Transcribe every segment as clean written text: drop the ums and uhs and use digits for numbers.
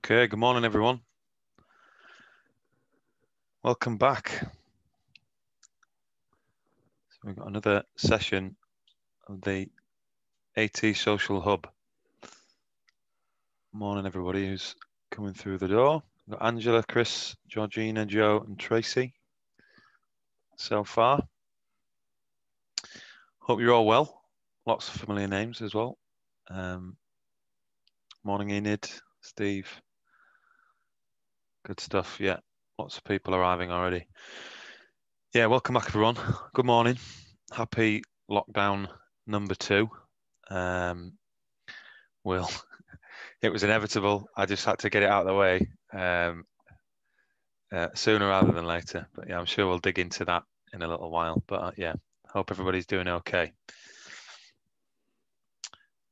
Okay, good morning, everyone. Welcome back. So we've got another session of the AT Social Hub. Morning, everybody who's coming through the door. We've got Angela, Chris, Georgina, Joe, and Tracy so far. Hope you're all well. Lots of familiar names as well. Morning, Enid, Steve. Good stuff. Yeah, lots of people arriving already. Yeah, welcome back, everyone. Good morning. Happy lockdown number 2. It was inevitable. I just had to get it out of the way sooner rather than later. But yeah, I'm sure we'll dig into that in a little while. But yeah, hope everybody's doing okay.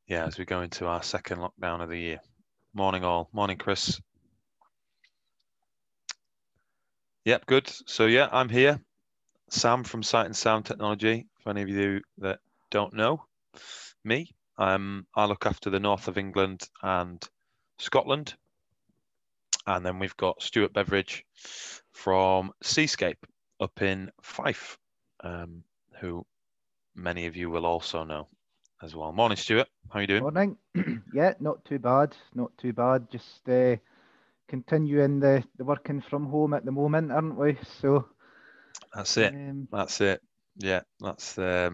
Yeah, as we go into our second lockdown of the year. Morning all. Morning, Chris. Yep, good. So yeah, I'm here. Sam from Sight and Sound Technology. For any of you that don't know me, I look after the north of England and Scotland. And then we've got Stuart Beveridge from Seascape up in Fife, who many of you will also know as well. Morning, Stuart. How are you doing? Morning. Yeah, not too bad. Not too bad. Just continuing the working from home at the moment, aren't we? So that's it. That's it. Yeah, that's yeah,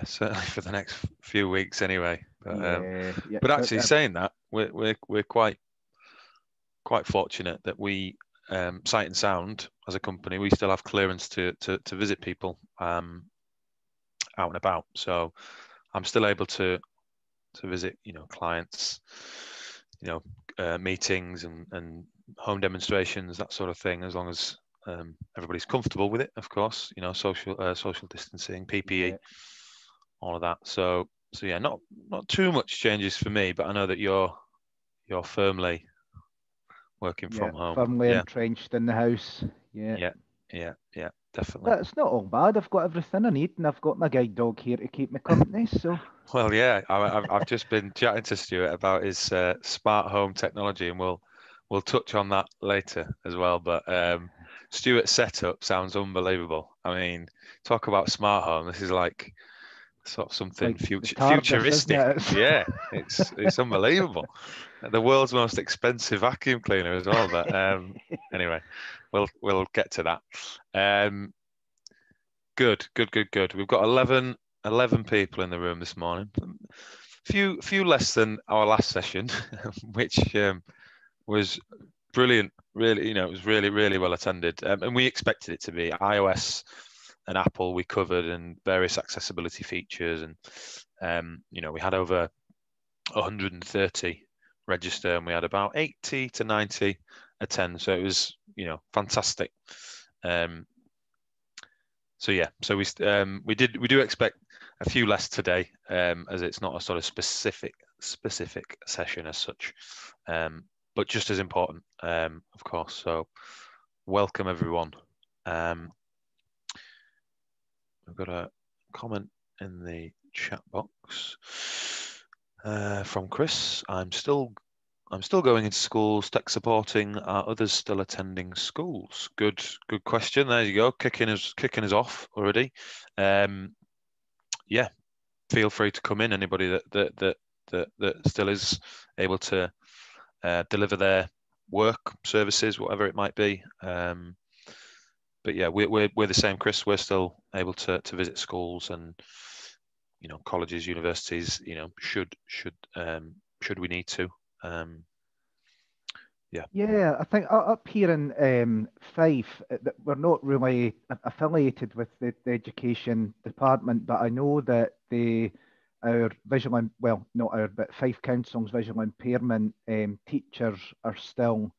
certainly for the next few weeks anyway. But yeah. But actually, saying that, we're quite fortunate that we Sight and Sound as a company, we still have clearance to visit people out and about. So I'm still able to visit, clients, meetings and home demonstrations, that sort of thing, as long as everybody's comfortable with it, of course. Social distancing, PPE, all of that. So yeah, not too much changes for me, but I know that you're firmly working from home. Firmly entrenched in the house. Yeah, definitely. But it's not all bad. I've got everything I need, and I've got my guide dog here to keep me company. So well, yeah, I've just been chatting to Stuart about his smart home technology, and we'll touch on that later as well. But Stuart's setup sounds unbelievable. I mean, talk about smart home. This is like sort of something like futuristic. TARDIS, Yeah, it's unbelievable. The world's most expensive vacuum cleaner as well. But anyway, we'll get to that. Good. We've got 11 people in the room this morning. Few less than our last session, which was brilliant. Really, it was really well attended, and we expected it to be. iOS and Apple we covered, and various accessibility features, and we had over 130 register, and we had about 80 to 90 attend. So it was fantastic. So yeah, so we do expect a few less today, as it's not a sort of specific session as such, but just as important, of course. So welcome everyone. We've got a comment in the chat box from Chris. I'm still going into schools, tech supporting. Are others still attending schools? Good question. There you go. Kicking us off already. Yeah, feel free to come in. Anybody that still is able to deliver their work, services, whatever it might be. But yeah, we're the same, Chris. We're still able to visit schools and colleges, universities. Should we need to. Yeah, I think up here in Fife, we're not really affiliated with the education department, but I know that our visual, well, not our, but Fife Council's visual impairment teachers are still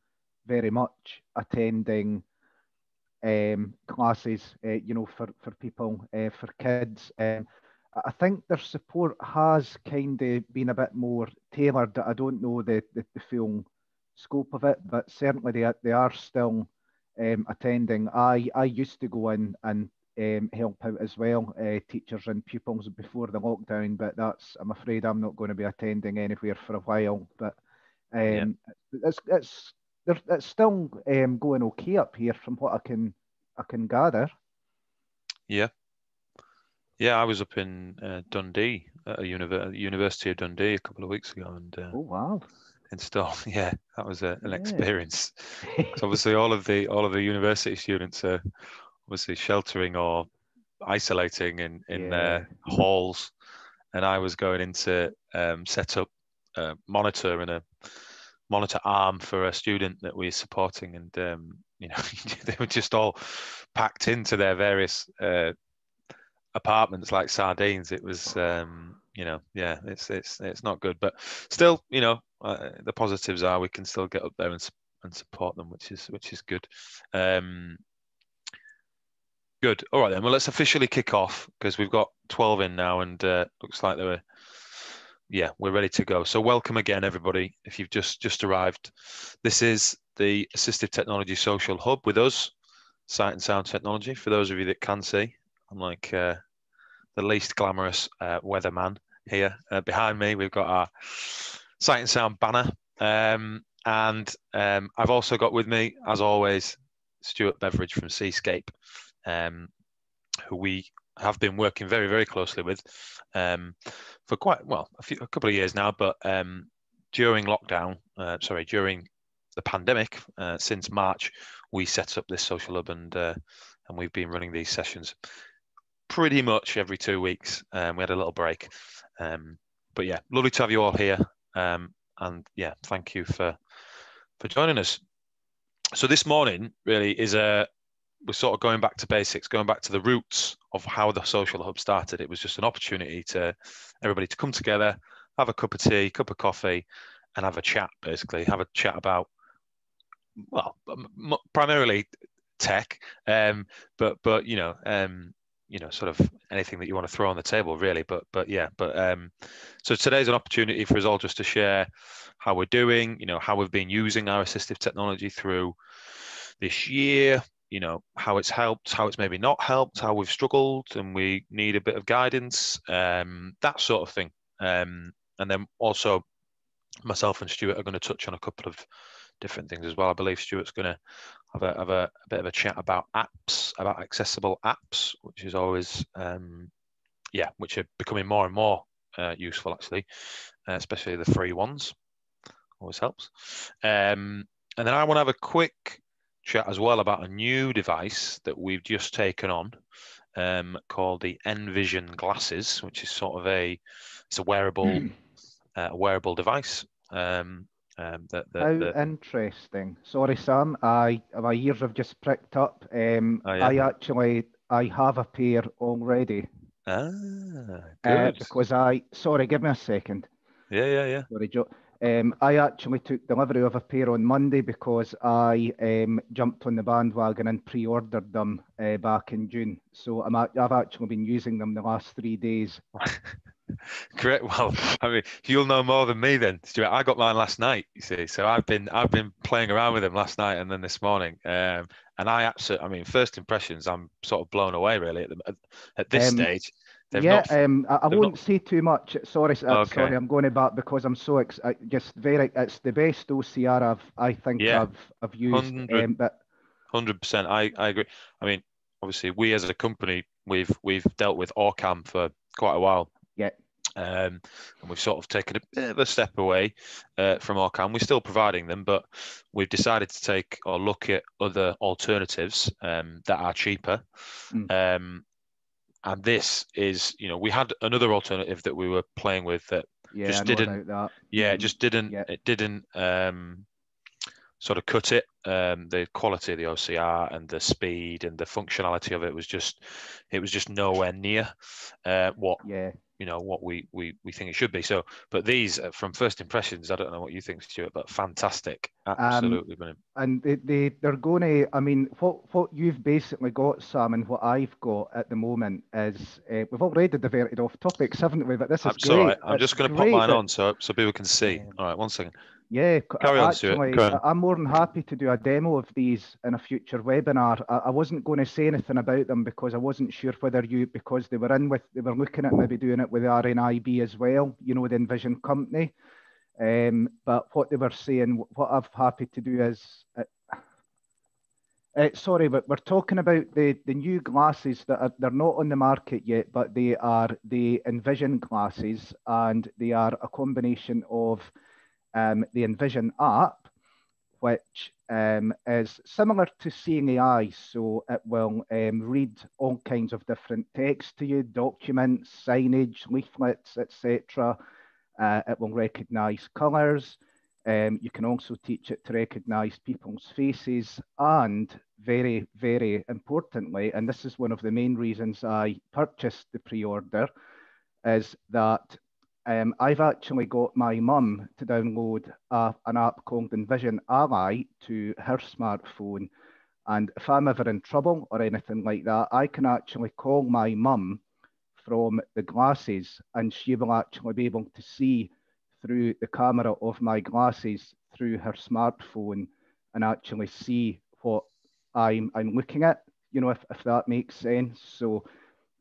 very much attending classes, for people, for kids. I think their support has kind of been a bit more tailored. I don't know the full scope of it, but certainly they are still attending. I used to go in and help out as well, teachers and pupils before the lockdown, but I'm afraid I'm not going to be attending anywhere for a while. But It's it's still going okay up here from what I can gather. Yeah. Yeah, I was up in Dundee at a University of Dundee a couple of weeks ago and Oh wow. installed. Yeah, that was an Yeah. experience. Because obviously all of the university students are obviously sheltering or isolating in Yeah. their halls, and I was going in to set up a monitor and a monitor arm for a student that we're supporting, and they were just all packed into their various apartments like sardines. It was, yeah, it's not good, but still, the positives are we can still get up there and support them, which is good. Good. All right then. Well, let's officially kick off because we've got 12 in now, and looks like we're ready to go. So welcome again, everybody. If you've just arrived, this is the Assistive Technology Social Hub with us, Sight and Sound Technology. For those of you that can see, I'm like the least glamorous weatherman here. Behind me, we've got our Sight and Sound banner, and I've also got with me, as always, Stuart Beveridge from Seascape, who we have been working very, very closely with for quite a couple of years now. But during lockdown, during the pandemic, since March, we set up this social hub, and we've been running these sessions pretty much every 2 weeks. We had a little break, but yeah, lovely to have you all here. And yeah, thank you for joining us. So this morning really is we're sort of going back to basics, going back to the roots of how the social hub started. It was just an opportunity to everybody to come together, have a cup of tea, cup of coffee, and have a chat. Basically, have a chat about, well, primarily tech, but sort of anything that you want to throw on the table, really. But so today's an opportunity for us all just to share how we're doing, how we've been using our assistive technology through this year, how it's helped, how it's maybe not helped, how we've struggled and we need a bit of guidance, that sort of thing. And then also myself and Stuart are going to touch on a couple of different things as well. I believe Stuart's going to have a bit of a chat about apps, about accessible apps, which is always, which are becoming more and more useful, actually, especially the free ones. Always helps. And then I want to have a quick chat as well about a new device that we've just taken on, called the Envision glasses, which is sort of it's a wearable device. How interesting. Sorry, Sam. My ears have just pricked up. Oh, yeah? I have a pair already. Good. Because sorry, give me a second. Yeah. Sorry, Joe. I actually took delivery of a pair on Monday because I jumped on the bandwagon and pre-ordered them back in June. So I've actually been using them the last 3 days. Great. Well, I mean, you'll know more than me then, Stuart. I got mine last night, you see. So I've been playing around with them last night and then this morning. And first impressions, I'm sort of blown away really at this stage. I won't say too much. Sorry, Okay. sorry, I'm going back because I'm so it's the best OCR I've used. 100%. I agree. I mean, obviously, we as a company, we've dealt with Orcam for quite a while. Yeah. And we've sort of taken a bit of a step away from Orcam. We're still providing them, but we've decided to take or look at other alternatives that are cheaper. And this is, we had another alternative that we were playing with that just didn't. Yeah, it just didn't. Yeah. It didn't sort of cut it. The quality of the OCR and the speed and the functionality of it was just nowhere near what we think it should be. So, but these from first impressions, I don't know what you think, Stuart, but fantastic, absolutely brilliant. And they're going to. I mean, what you've basically got, Sam, and what I've got at the moment is we've already diverted off topics, haven't we? But this is great. Right. I'm just going to pop mine on so people can see. All right, 1 second. Yeah, Carry on, actually, Stuart. I'm more than happy to do a demo of these in a future webinar. I wasn't going to say anything about them because I wasn't sure whether because they were looking at maybe doing it with RNIB as well, the Envision company. But what they were saying, what I'm happy to do is, sorry, but we're talking about the new glasses that they're not on the market yet, but they are the Envision glasses, and they are a combination of the Envision app, which is similar to Seeing AI. So it will read all kinds of different text to you, documents, signage, leaflets, etc. It will recognize colours. You can also teach it to recognize people's faces. And very, very importantly, and this is one of the main reasons I purchased the pre-order, is that I've actually got my mum to download an app called Envision Ally to her smartphone. And if I'm ever in trouble or anything like that, I can actually call my mum from the glasses, and she will actually be able to see through the camera of my glasses through her smartphone and actually see what I'm looking at, if that makes sense. So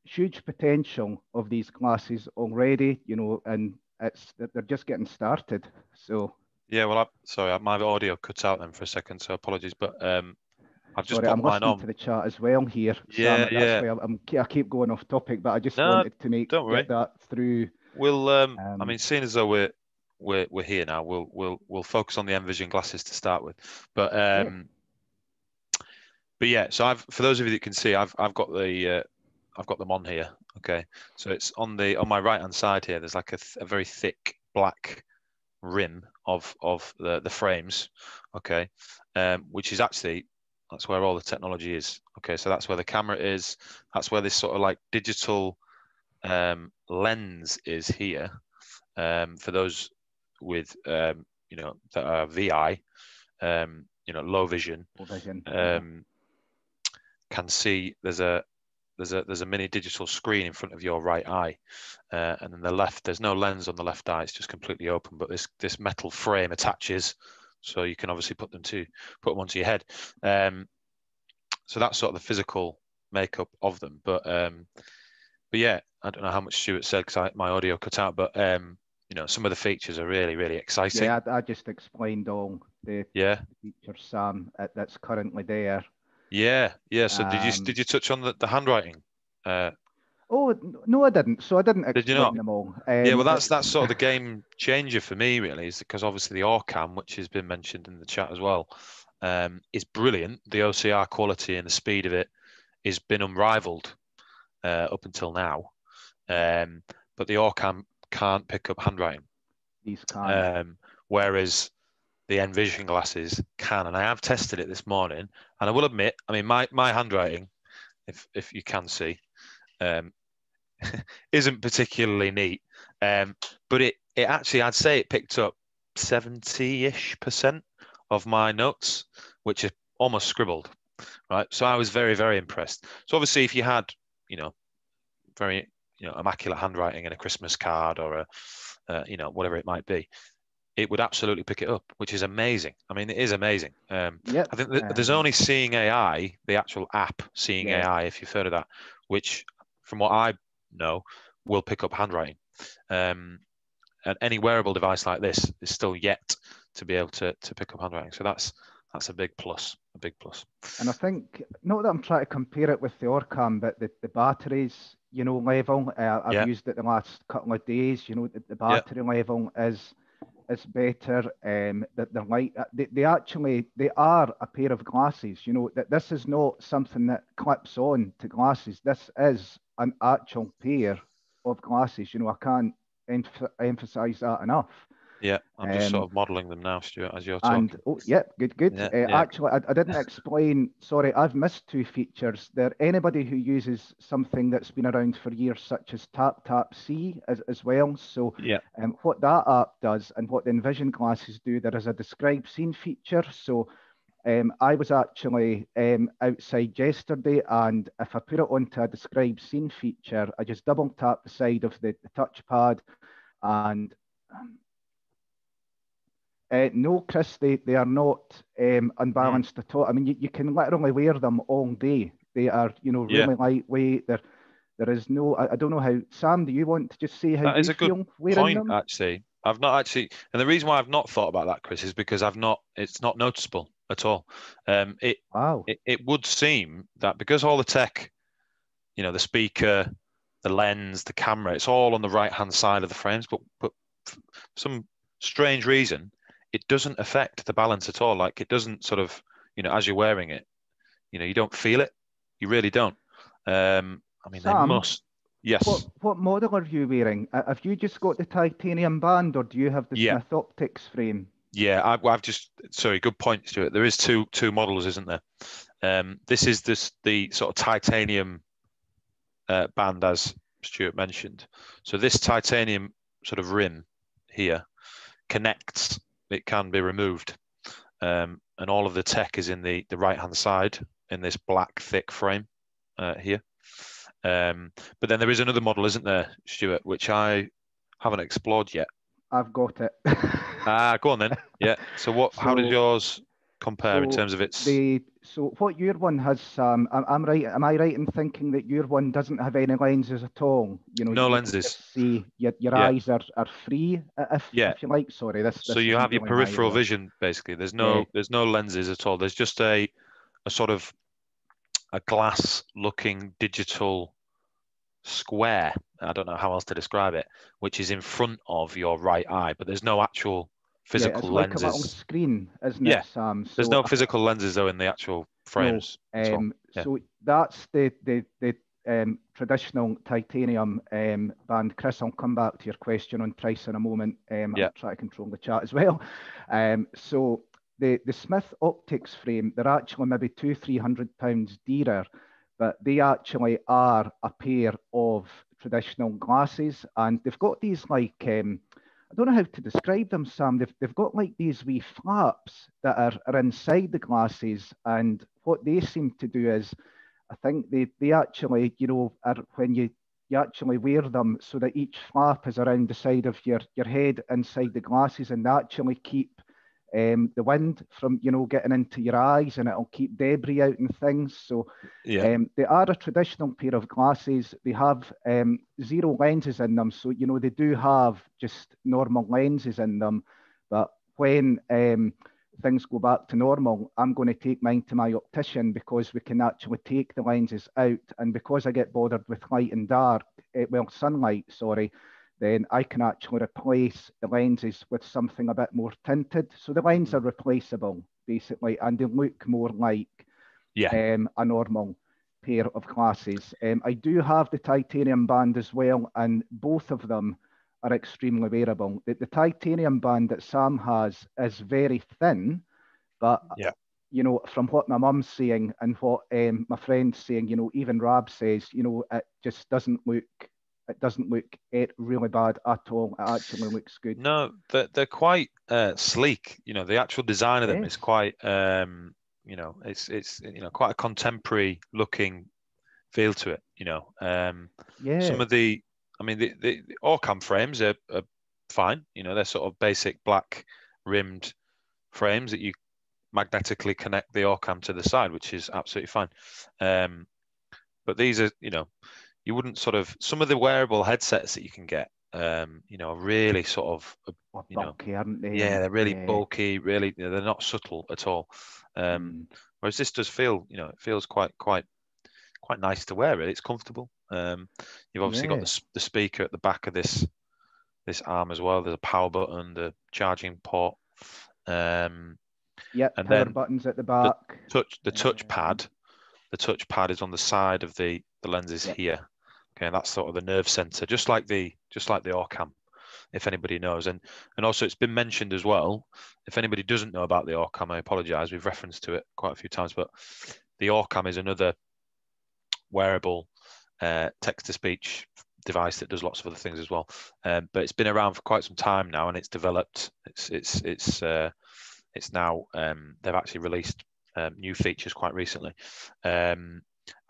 huge potential of these glasses already, and they're just getting started. So Yeah, well, sorry, my audio cut out then for a second, so apologies. But I've just sorry, I'm popped mine listening on. to the chat as well here, Yeah, Sam. That's yeah. why I keep going off topic, but I just No, wanted to don't worry. get that through. We'll I mean, seeing as though we're here now, we'll focus on the Envision glasses to start with. Yeah. But yeah, so for those of you that can see, I've got them on here. Okay, so it's on my right hand side here. There's like a very thick black rim of the frames. Okay, which is actually, that's where all the technology is. Okay, so that's where the camera is. That's where this sort of like digital lens is here. For those with that are VI, low vision, can see there's a mini digital screen in front of your right eye, and then the left, there's no lens on the left eye, it's just completely open, but this metal frame attaches, so you can obviously put them onto your head. So that's sort of the physical makeup of them. But yeah, I don't know how much Stuart said because my audio cut out, but some of the features are really, really exciting. Yeah, I just explained all the features, Sam, that's currently there. Yeah. So did you touch on the handwriting? Oh no, I didn't. So I didn't Did you not? explain them all. Yeah, well, that's sort of the game changer for me, really, is because obviously the OrCam, which has been mentioned in the chat as well, is brilliant. The OCR quality and the speed of it has been unrivaled up until now. But the OrCam can't pick up handwriting. These can't. Whereas the Envision glasses can, and I have tested it this morning, and I will admit, I mean, my handwriting, if you can see, isn't particularly neat, but it actually, I'd say it picked up 70-ish% of my notes, which is almost scribbled, right? So I was very, very impressed. So obviously, if you had, very, immaculate handwriting in a Christmas card or whatever it might be, it would absolutely pick it up, which is amazing. I mean, it is amazing. I think there's only Seeing AI, the actual app Seeing AI, if you've heard of that, which, from what I know, will pick up handwriting. And any wearable device like this is still yet to be able to pick up handwriting. So that's a big plus. And I think, not that I'm trying to compare it with the OrCam, but the batteries, level, I've used it the last couple of days. The battery level is better. That they're like they are a pair of glasses. That this is not something that clips on to glasses. This is an actual pair of glasses. I can't emphasize that enough. Yeah, I'm just sort of modelling them now, Stuart, as you're talking. Good. Actually, I didn't explain. Sorry, I've missed two features. Anybody who uses something that's been around for years, such as TapTapSee, as well. So, what that app does and what the Envision glasses do, there is a describe scene feature. So, I was actually outside yesterday, and if I put it onto a describe scene feature, I just double tap the side of the touchpad, and no, Chris, they are not unbalanced at all. I mean, you can literally wear them all day. They are, really lightweight. There is no, I don't know how, Sam, do you want to just say how you feel wearing them? Actually. I've not actually, and the reason why I've not thought about that, Chris, is because it's not noticeable at all. It Wow. it would seem that because all the tech, the speaker, the lens, the camera, it's all on the right-hand side of the frames, but for some strange reason, it doesn't affect the balance at all. Like it doesn't sort of, as you're wearing it, you don't feel it. You really don't. I mean, they Sam, must. Yes. what model are you wearing? Have you just got the titanium band, or do you have the Yeah. Smith Optics frame? Yeah. I've just, sorry, good point, Stuart. There is two models, isn't there? This is the sort of titanium band, as Stuart mentioned. So this titanium sort of rim here connects. It can be removed, and all of the tech is in the right hand side in this black thick frame here. But then there is another model, isn't there, Stuart, which I haven't explored yet. I've got it. Go on then. Yeah. So how does So, yours compare in terms of its? what your one has, Sam? I'm right. Am I right in thinking that your one doesn't have any lenses at all? No You can lenses. just see your Yeah. eyes are free, Yeah. if you like. Sorry, So this you isn't have your really my peripheral area. vision basically. There's Yeah. no lenses at all. There's just a sort of a glass looking digital square. I don't know how else to describe it, which is in front of your right eye, but there's no actual Yeah, physical it's like a little lenses. screen, isn't Yeah. it, Sam? There's So no physical lenses though in the actual no. frames at all. Yeah. So that's the traditional titanium band. Chris, I'll come back to your question on price in a moment. Yeah. I'll try to control the chat as well. So the Smith Optics frame, they're actually maybe £200-300 dearer, but they actually are a pair of traditional glasses, and they've got these like I don't know how to describe them, Sam. They've got like these wee flaps that are inside the glasses, and what they seem to do is, I think they actually, are when you actually wear them so that each flap is around the side of your head inside the glasses, and they actually keep the wind from getting into your eyes, and it'll keep debris out and things. So Yeah. they are a traditional pair of glasses. They have zero lenses in them, so they do have just normal lenses in them. But when things go back to normal, I'm going to take mine to my optician, because we can actually take the lenses out, and because I get bothered with light and dark, sunlight, sorry, then I can actually replace the lenses with something a bit more tinted. So the lenses are replaceable, basically, and they look more like Yeah. a normal pair of glasses. I do have the titanium band as well, and both of them are extremely wearable. The titanium band that Sam has is very thin, but Yeah. from what my mum's saying and what my friend's saying, even Rab says, it just doesn't look. It doesn't look really bad at all. It actually looks good. No, they're quite sleek. The actual design of them is Yes. quite it's quite a contemporary looking feel to it. Yeah. Some of the Orcam frames are fine. They're sort of basic black rimmed frames that you magnetically connect the Orcam to the side, which is absolutely fine. But these are, you wouldn't sort of, some of the wearable headsets that you can get, are really sort of, Bulky, aren't they? yeah, And they're really yeah. bulky, really, they're not subtle at all. Whereas this does feel, it feels quite nice to wear. Really, it's comfortable. You've obviously got Yeah. the speaker at the back of this arm as well. There's a power button, the charging port, and Yep, power then buttons at the the back. touchpad. The touchpad is on the side of the lenses Yep. here. Okay, and that's sort of the nerve center, just like the Orcam, if anybody knows. And also it's been mentioned as well. If anybody doesn't know about the Orcam, I apologize. We've referenced to it quite a few times, but the Orcam is another wearable text-to-speach device that does lots of other things as well. But it's been around for quite some time now, and it's developed. It's now they've actually released new features quite recently.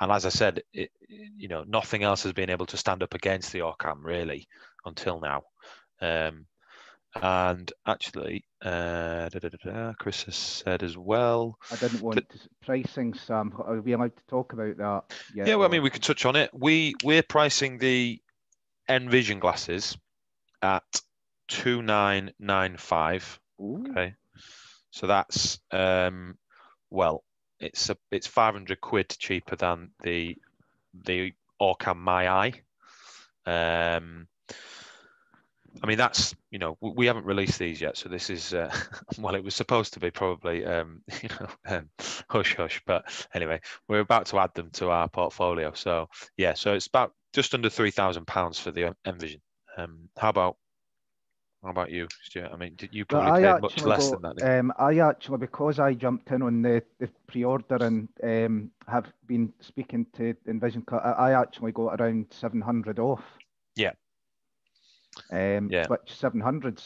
And as I said, nothing else has been able to stand up against the Orcam really until now. And actually, Chris has said as well. I didn't want pricing, Sam. Are we allowed to talk about that? Yeah, well, I mean, we could touch on it. We're pricing the Envision glasses at 2995. Ooh. Okay, so that's well, it's 500 quid cheaper than the Orcam My Eye. I mean, that's, we haven't released these yet, so this is well, it was supposed to be probably hush hush, but anyway, we're about to add them to our portfolio. So yeah, so it's about just under £3,000 for the Envision. How about you, Stuart? I mean, you But probably paid much less than that, didn't you? I actually, because I jumped in on the pre-order and have been speaking to Envision Cut, I actually got around 700 off. Yeah, yeah. Which 700,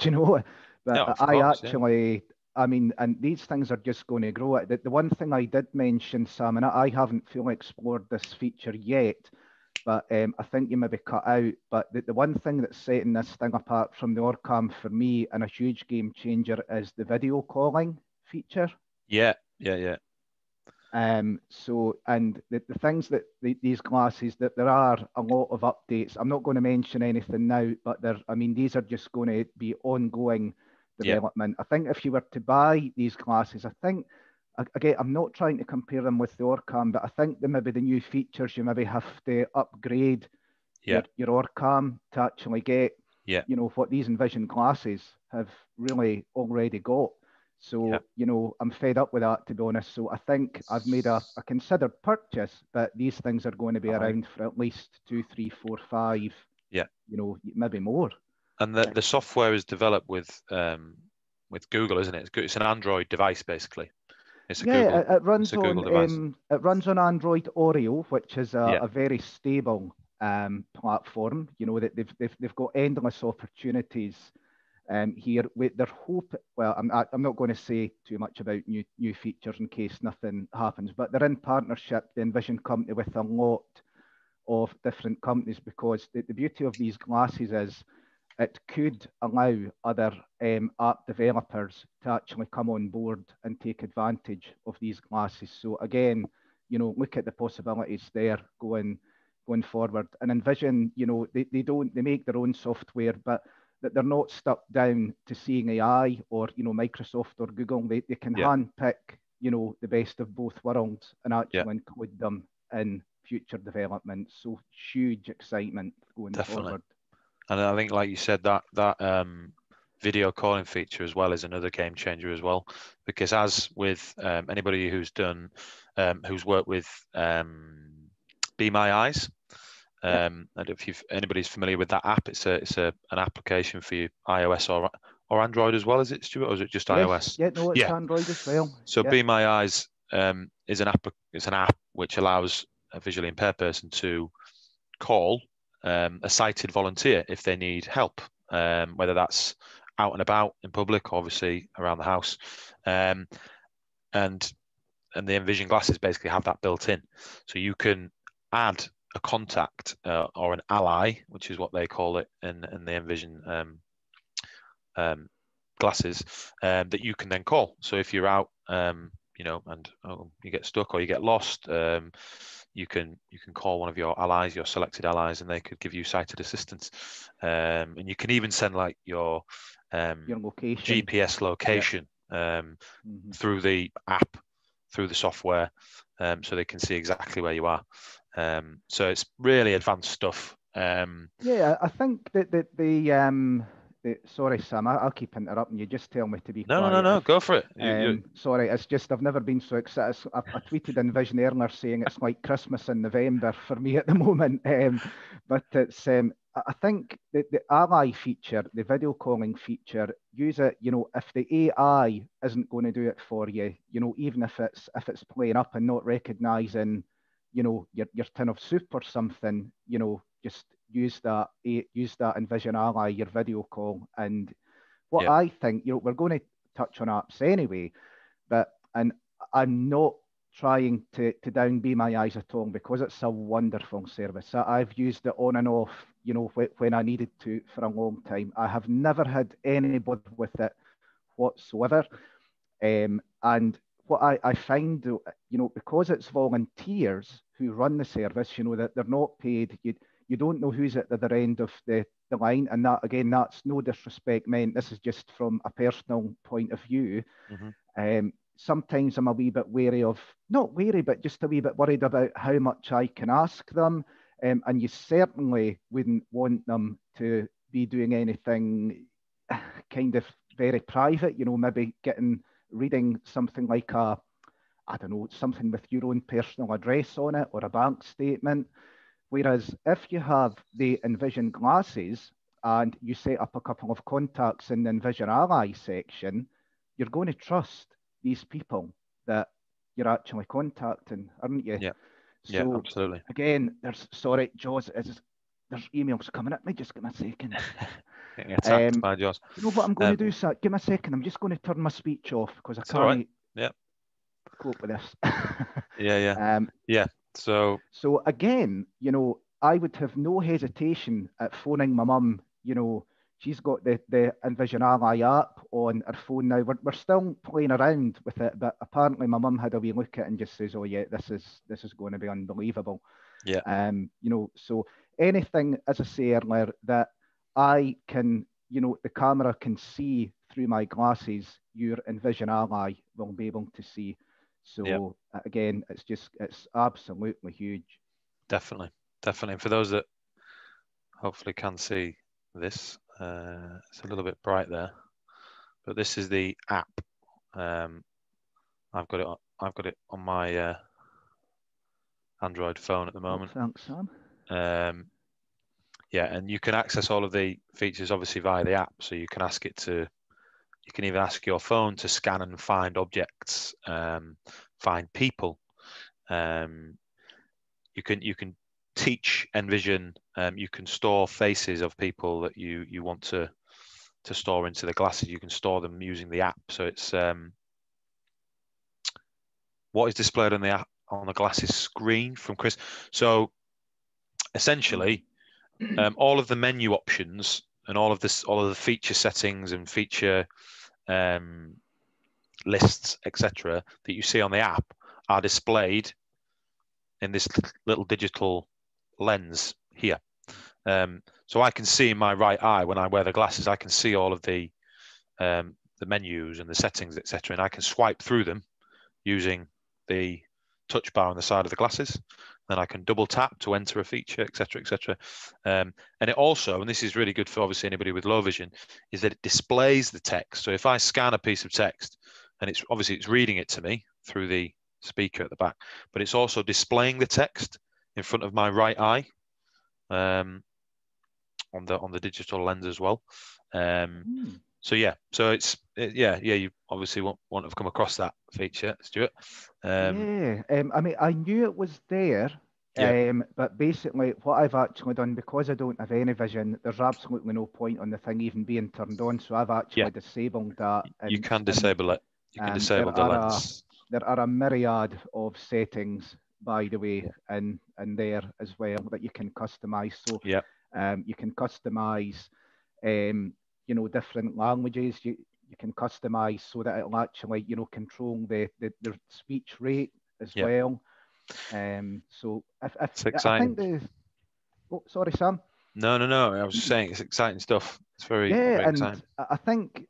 you know. Yeah, But of I course, yeah. actually, I mean, and these things are just going to grow. The one thing I did mention, Sam, and I haven't fully explored this feature yet, but I think you maybe cut out. But the one thing that's setting this thing apart from the Orcam for me and a huge game changer is the video calling feature. Yeah, yeah, yeah. So, and the things that these glasses, that there are a lot of updates. I'm not going to mention anything now, but I mean, these are just going to be ongoing Yeah, development. I think if you were to buy these glasses, I think, again, I'm not trying to compare them with the Orcam, but I think that maybe the new features, you maybe have to upgrade yeah, your Orcam to actually get, yeah, what these Envision glasses have really already got. yeah. So, I'm fed up with that, to be honest. So I think I've made a considered purchase, but these things are going to be All right. around for at least 2, 3, 4, 5, Yeah. maybe more. And the software is developed with Google, isn't it? It's an Android device, basically. It's a Yeah, Google it's a Google device. it runs on Android Oreo, which is Yeah, a very stable platform. That they've got endless opportunities here with their hope. Well, I'm not going to say too much about new features in case nothing happens, but they're in partnership, the Envision company, with a lot of different companies, because the beauty of these glasses is it could allow other app developers to actually come on board and take advantage of these glasses. So again, look at the possibilities there going forward. And Envision, they make their own software, but that they're not stuck down to seeing AI or Microsoft or Google. They can yeah, handpick the best of both worlds and yeah, actually include them in future development. So huge excitement going definitely. forward. And I think, like you said, that video calling feature as well is another game changer as well, because as with anybody who's worked with Be My Eyes, Yep. and if anybody's familiar with that app, it's an application for you, iOS or Android as well, is it, Stuart, or is it just Yes. iOS? Yeah. No, it's Yeah. Android as well. So Yep. Be My Eyes is an app. It's an app which allows a visually impaired person to call a sighted volunteer if they need help, whether that's out and about in public, obviously around the house, and the Envision glasses basically have that built in, so you can add a contact or an ally, which is what they call it in the Envision glasses, that you can then call. So if you're out, and you get stuck or you get lost, you can call one of your allies, your selected allies, and they could give you sighted assistance. And you can even send like your location. GPS Yep. location through the app, through the software, so they can see exactly where you are. So it's really advanced stuff. Yeah, I think that sorry, Sam, I'll keep interrupting you. Just tell me to be No, no, no, quiet. no. Go for it. Sorry, it's just I've never been so excited. I tweeted Envision earlier saying it's like Christmas in November for me at the moment. But it's I think the ally feature, the video calling feature, use it. If the AI isn't going to do it for you, even if it's playing up and not recognizing, your tin of soup or something, just use that Envision Ally, your video call. And what Yeah, I think, we're going to touch on apps anyway, but and I'm not trying to down Be My Eyes at all, because it's a wonderful service. I've used it on and off, when I needed to for a long time. I have never had anybody with it whatsoever. And what I find, because it's volunteers who run the service, that they're not paid. You don't know who's at the other end of the line, and that again, that's no disrespect meant. This is just from a personal point of view. Sometimes I'm a wee bit wary of, not wary, but just a wee bit worried about how much I can ask them. And you certainly wouldn't want them to be doing anything kind of very private, maybe reading something like I don't know, something with your own personal address on it or a bank statement. Whereas if you have the Envision glasses and you set up a couple of contacts in the Envision Ally section, you're going to trust these people that you're actually contacting, aren't you? Yeah. So yeah, absolutely. Again, sorry, Jaws, there's emails coming at me. Just give me a second. Getting attacked by Jaws. You know what I'm going to do, sir? Give me a second. I'm just going to turn my speech off because I can't right. Yeah. cope with this. Yeah. So again, I would have no hesitation at phoning my mum. She's got the Envision Ally app on her phone now. We're still playing around with it, but apparently my mum had a wee look at it and just says, "Oh yeah, this is going to be unbelievable." Yeah. So anything, as I say earlier, that I can, the camera can see through my glasses, your Envision Ally will be able to see. So again, it's absolutely huge. Definitely. And for those that hopefully can see this, it's a little bit bright there, but this is the app. I've got it on my Android phone at the moment. Oh, thanks, Sam. And you can access all of the features obviously via the app. So you can even ask your phone to scan and find objects, find people. You can teach Envision. You can store faces of people that you want to store into the glasses. You can store them using the app. So it's what is displayed on the app on the glasses screen from Chris. So essentially, all of the menu options and all of the feature settings and feature lists, etc., that you see on the app are displayed in this little digital lens here. So I can see in my right eye when I wear the glasses, I can see all of the menus and the settings, etc., and I can swipe through them using the touch bar on the side of the glasses. Then I can double tap to enter a feature, etc., etc. And it also, and this is really good for obviously anybody with low vision, is that it displays the text. So if I scan a piece of text, and it's reading it to me through the speaker at the back, but it's also displaying the text in front of my right eye on the digital lens as well. So you obviously won't have come across that feature, Stuart. I mean, I knew it was there, but basically what I've actually done, because I don't have any vision, there's absolutely no point on the thing even being turned on, so I've actually disabled that. You can disable it. You can disable the lens. There are a myriad of settings, by the way, in there as well that you can customize. So you can customize different languages. You can customize so that it'll actually control the speech rate as well. So if it's exciting. I think sorry, Sam. No. I was just saying it's exciting stuff. It's very exciting. I think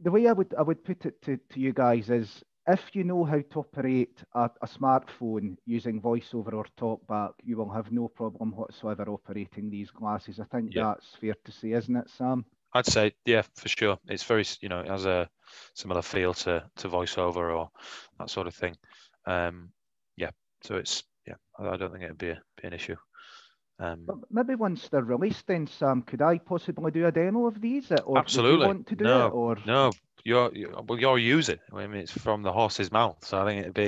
the way I would put it to you guys is, if you know how to operate a smartphone using voiceover or talkback, you will have no problem whatsoever operating these glasses. I think that's fair to say, isn't it, Sam? I'd say, for sure. It's very, it has a similar feel to voiceover or that sort of thing. So it's, I don't think it'd be an issue. But maybe once they're released, then, Sam, could I possibly do a demo of these? Or absolutely. Would you want to do it? Or no, you're using. I mean, it's from the horse's mouth, so I think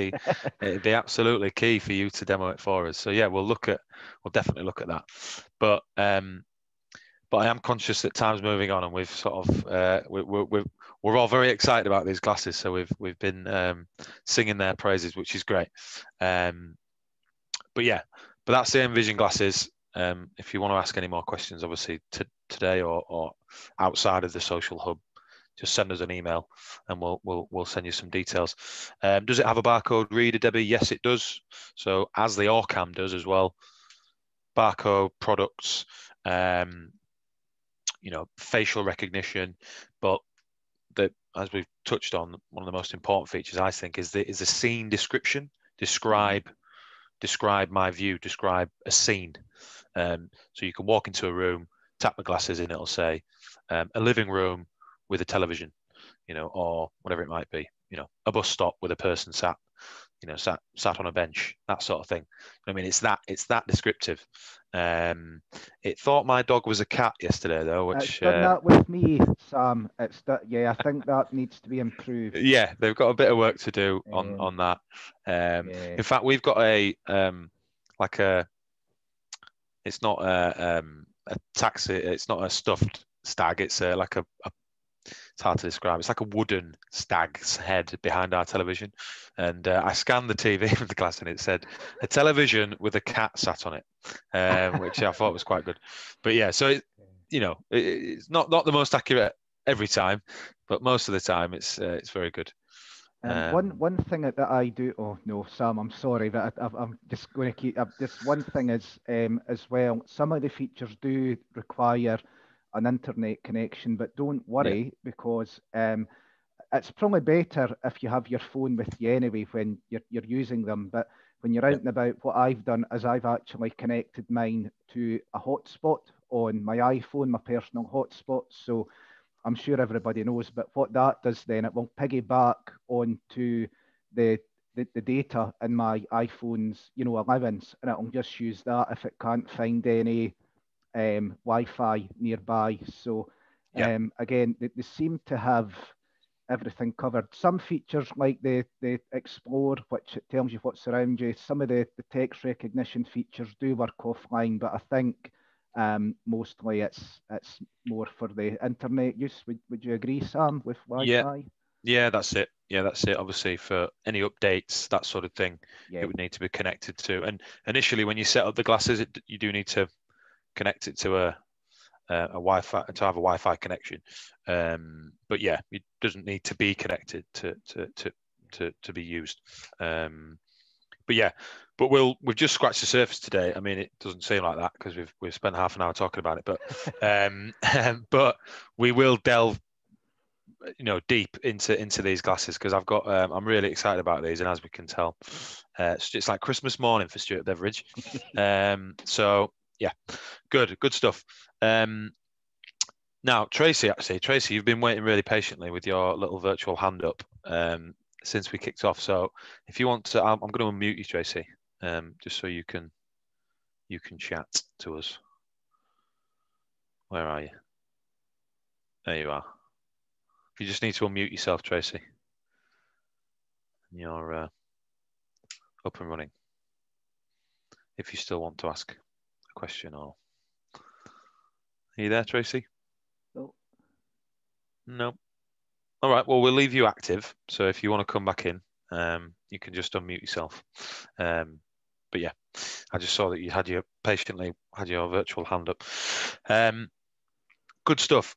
it'd be absolutely key for you to demo it for us. So we'll definitely look at that. But I am conscious that time's moving on, and we've sort of we're all very excited about these glasses. So we've been singing their praises, which is great. But that's the Envision glasses. If you want to ask any more questions, obviously today or outside of the social hub, just send us an email and we'll send you some details. Does it have a barcode reader, Debbie? Yes, it does. So as the Orcam does as well, barcode products. facial recognition, but as we've touched on, one of the most important features I think is the scene description. Describe my view, describe a scene. So you can walk into a room, tap the glasses, and it'll say a living room with a television, or whatever it might be, a bus stop with a person sat on a bench, that sort of thing. I mean, it's that descriptive. It thought my dog was a cat yesterday, though, It's which done that with me, Sam. Yeah, I think that needs to be improved. yeah, they've got a bit of work to do on that. Yeah. In fact, we've got like a it's not a taxi, it's not a stuffed stag, it's like it's hard to describe. It's like a wooden stag's head behind our television. And I scanned the TV with the glass and it said a television with a cat sat on it, which I thought was quite good. But yeah, so it's not the most accurate every time, but most of the time it's very good. One thing that I do. Oh no, Sam, I'm sorry, but I'm just going to keep. Just one thing is as well. Some of the features do require an internet connection, but don't worry because it's probably better if you have your phone with you anyway when you're using them. But when you're out and about, what I've done is I've actually connected mine to a hotspot on my iPhone, my personal hotspot. So I'm sure everybody knows, but what that does then, it will piggyback onto the data in my iPhone's 11s, and it'll just use that if it can't find any Wi-Fi nearby. So again, they seem to have everything covered. Some features like the Explore, which it tells you what's around you, some of the text recognition features do work offline, but I think mostly it's more for the internet use. Would you agree, Sam, with Wi-Fi? Yeah, that's it. Yeah, that's it. Obviously, for any updates, that sort of thing, Yeah. it would need to be connected to. And initially, when you set up the glasses, you do need to connect it to a Wi-Fi to have a Wi-Fi connection. But yeah, it doesn't need to be connected to be used. But yeah, but we've just scratched the surface today. I mean, it doesn't seem like that because we've spent half an hour talking about it, but but we will delve deep into these glasses because I'm really excited about these, and as we can tell, it's like Christmas morning for Stuart Beveridge. So yeah, good stuff. Now Tracy, you've been waiting really patiently with your little virtual hand up since we kicked off. So if you want to, I'm going to unmute you, Tracy, just so you can chat to us. Where are you? There you are. You just need to unmute yourself, Tracy. You're up and running. If you still want to ask a question, or are you there, Tracy? No. All right. Well, we'll leave you active. So if you want to come back in, you can just unmute yourself. But yeah, I just saw that you patiently had your virtual hand up. Good stuff.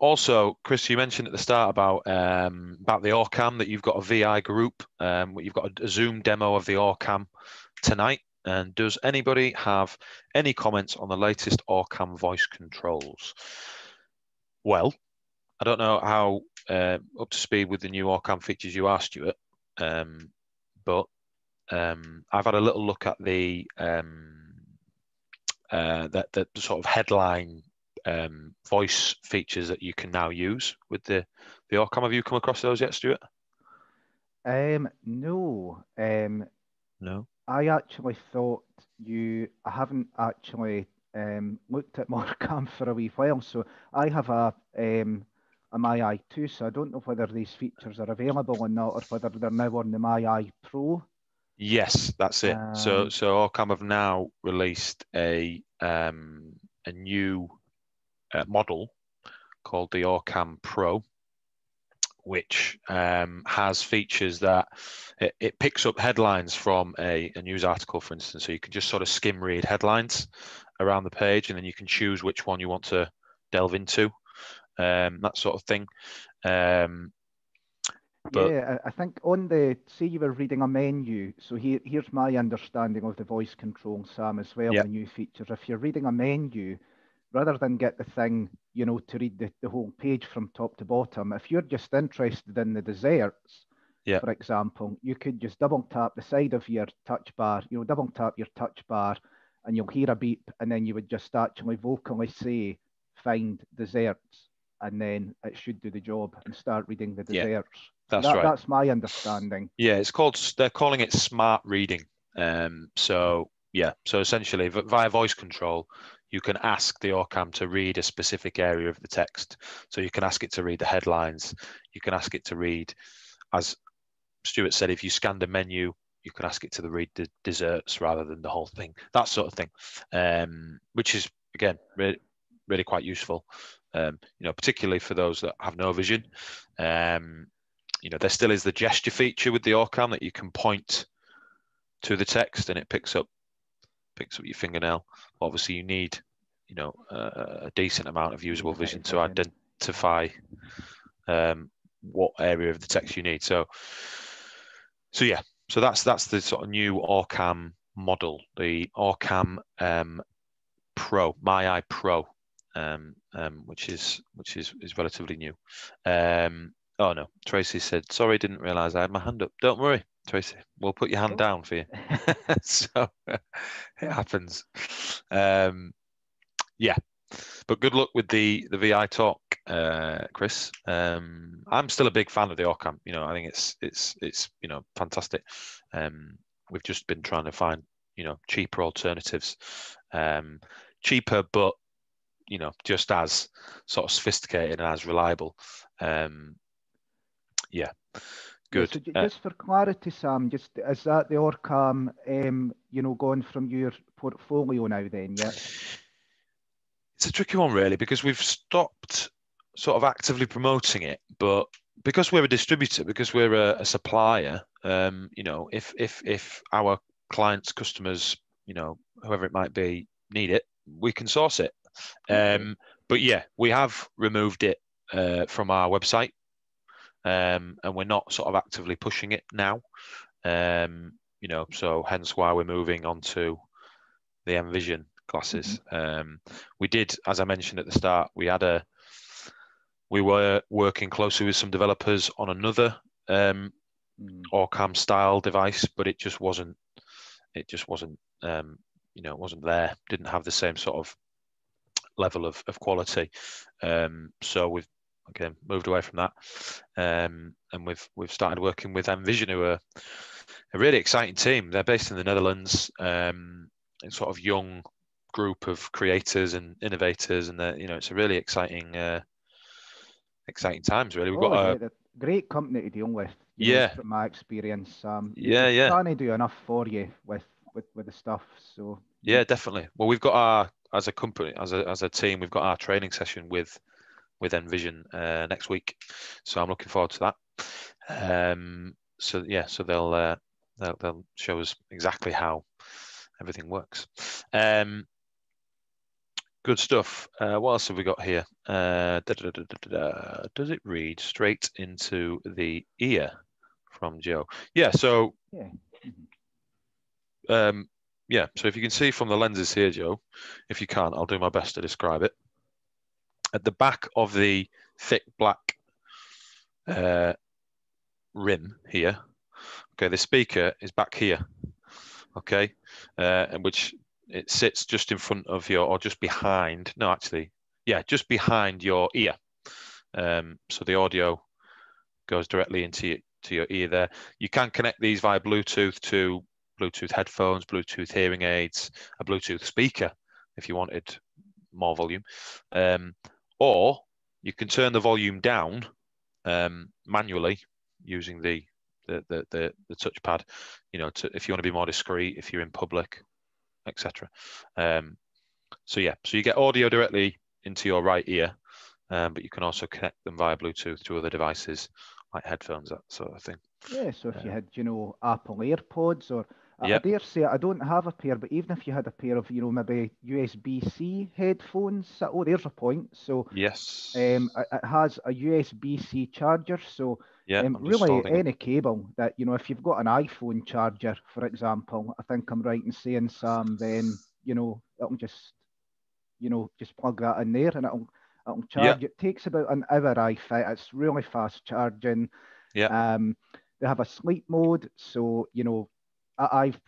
Also, Chris, you mentioned at the start about the OrCam, that you've got a VI group. You've got a Zoom demo of the OrCam tonight. And does anybody have any comments on the latest OrCam voice controls? Well, I don't know how up to speed with the new OrCam features you are, Stuart, but I've had a little look at the sort of headline voice features that you can now use with the OrCam. Have you come across those yet, Stuart? No. No. I actually thought I haven't actually looked at OrCam for a wee while, so I have a My Eye 2, so I don't know whether these features are available or not, or whether they're now on the My Eye Pro. Yes, that's it. So OrCam have now released a new model called the OrCam Pro, which has features that it picks up headlines from a news article, for instance. So you can just sort of skim read headlines around the page, and then you can choose which one you want to delve into, that sort of thing. Yeah, I think say you were reading a menu. So here's my understanding of the voice control, Sam, as well, the new features. If you're reading a menu, rather than get the thing, to read the whole page from top to bottom, if you're just interested in the desserts, Yeah. for example, you could just double tap the side of your touch bar, double tap your touch bar, and you'll hear a beep, and then you would just actually vocally say, find desserts, and then it should do the job and start reading the Yeah. desserts. So That's right. that's my understanding. Yeah, they're calling it smart reading. So essentially via voice control, you can ask the Orcam to read a specific area of the text. So you can ask it to read the headlines. You can ask it to read, as Stuart said, if you scanned a menu, you can ask it to read the desserts rather than the whole thing, that sort of thing, which is, again, really, really quite useful, particularly for those that have no vision. There still is the gesture feature with the Orcam that you can point to the text and it picks up your fingernail. Obviously, you need, a decent amount of usable vision to identify what area of the text you need. So that's the sort of new Orcam model, the Orcam Pro, My Eye Pro, which is relatively new. Oh no, Tracy said, sorry, didn't realise I had my hand up. Don't worry, Tracy, we'll put your hand down for you. So it happens. Yeah, but good luck with the VI talk, Chris. I'm still a big fan of the Orcam. I think it's fantastic. We've just been trying to find cheaper alternatives, cheaper but just as sort of sophisticated and as reliable. Yeah, good. So just for clarity, Sam, is that the Orcam, gone from your portfolio now then, yeah? It's a tricky one, really, because we've stopped sort of actively promoting it, but because we're a distributor, because we're a supplier, if our clients, customers, whoever it might be, need it, we can source it. Okay. But yeah, we have removed it from our website, and we're not sort of actively pushing it now. So hence why we're moving on to the Envision classes. We did, as I mentioned at the start, we were working closely with some developers on another Orcam style device, but it just wasn't there. Didn't have the same sort of level of quality. So we've again moved away from that, and we've started working with Envision, who are a really exciting team. They're based in the Netherlands. It's sort of young group of creators and innovators, and it's a really exciting times, really. We've got a great company to deal with, from my experience. They can't do enough for you with the stuff. So yeah, definitely. Well, we've got as a company, as a team, we've got our training session with Envision next week, so I'm looking forward to that. So they'll show us exactly how everything works. Good stuff. What else have we got here? Does it read straight into the ear from Joe? Yeah. So yeah. So if you can see from the lenses here, Joe, if you can't, I'll do my best to describe it. At the back of the thick black rim here, okay, the speaker is back here, okay, and which it sits just in front of or just behind, no, actually, yeah, just behind your ear. So the audio goes directly into your ear there. You can connect these via Bluetooth to Bluetooth headphones, Bluetooth hearing aids, a Bluetooth speaker if you wanted more volume, or you can turn the volume down manually using the touchpad. If you want to be more discreet, if you're in public, etc. So you get audio directly into your right ear, but you can also connect them via Bluetooth to other devices like headphones, that sort of thing. Yeah, so if you had, Apple AirPods, or I Yep. dare say I don't have a pair, but even if you had a pair of, maybe USB-C headphones, there's a point. So Yes. it has a USB-C charger. So I'm really any cable that, if you've got an iPhone charger, for example, I think I'm right in saying, Sam, then, it'll just just plug that in there and it'll charge. It takes about an hour, I think. It's really fast charging. Yeah. They have a sleep mode, so I've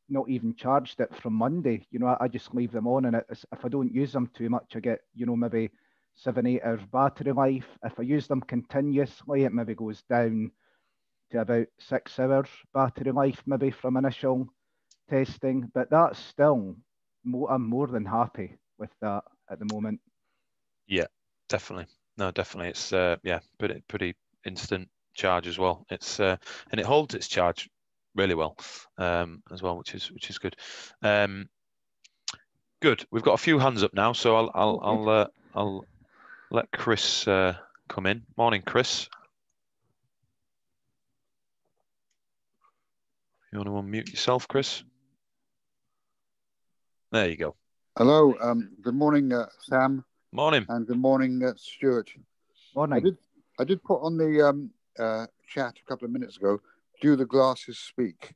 not even charged it from Monday. I just leave them on, and if I don't use them too much, I get maybe 7-8 hours battery life. If I use them continuously, it maybe goes down to about 6 hours battery life, maybe from initial testing. But that's still, I'm more than happy with that at the moment. Yeah, definitely. No, definitely. It's pretty instant charge as well. It's and it holds its charge really well as well, which is good. Good. We've got a few hands up now, so I'll let Chris come in. Morning, Chris. You want to unmute yourself, Chris? There you go. Hello. Good morning, Sam. Morning. And good morning, Stuart. Morning. I did put on the chat a couple of minutes ago. Do the glasses speak?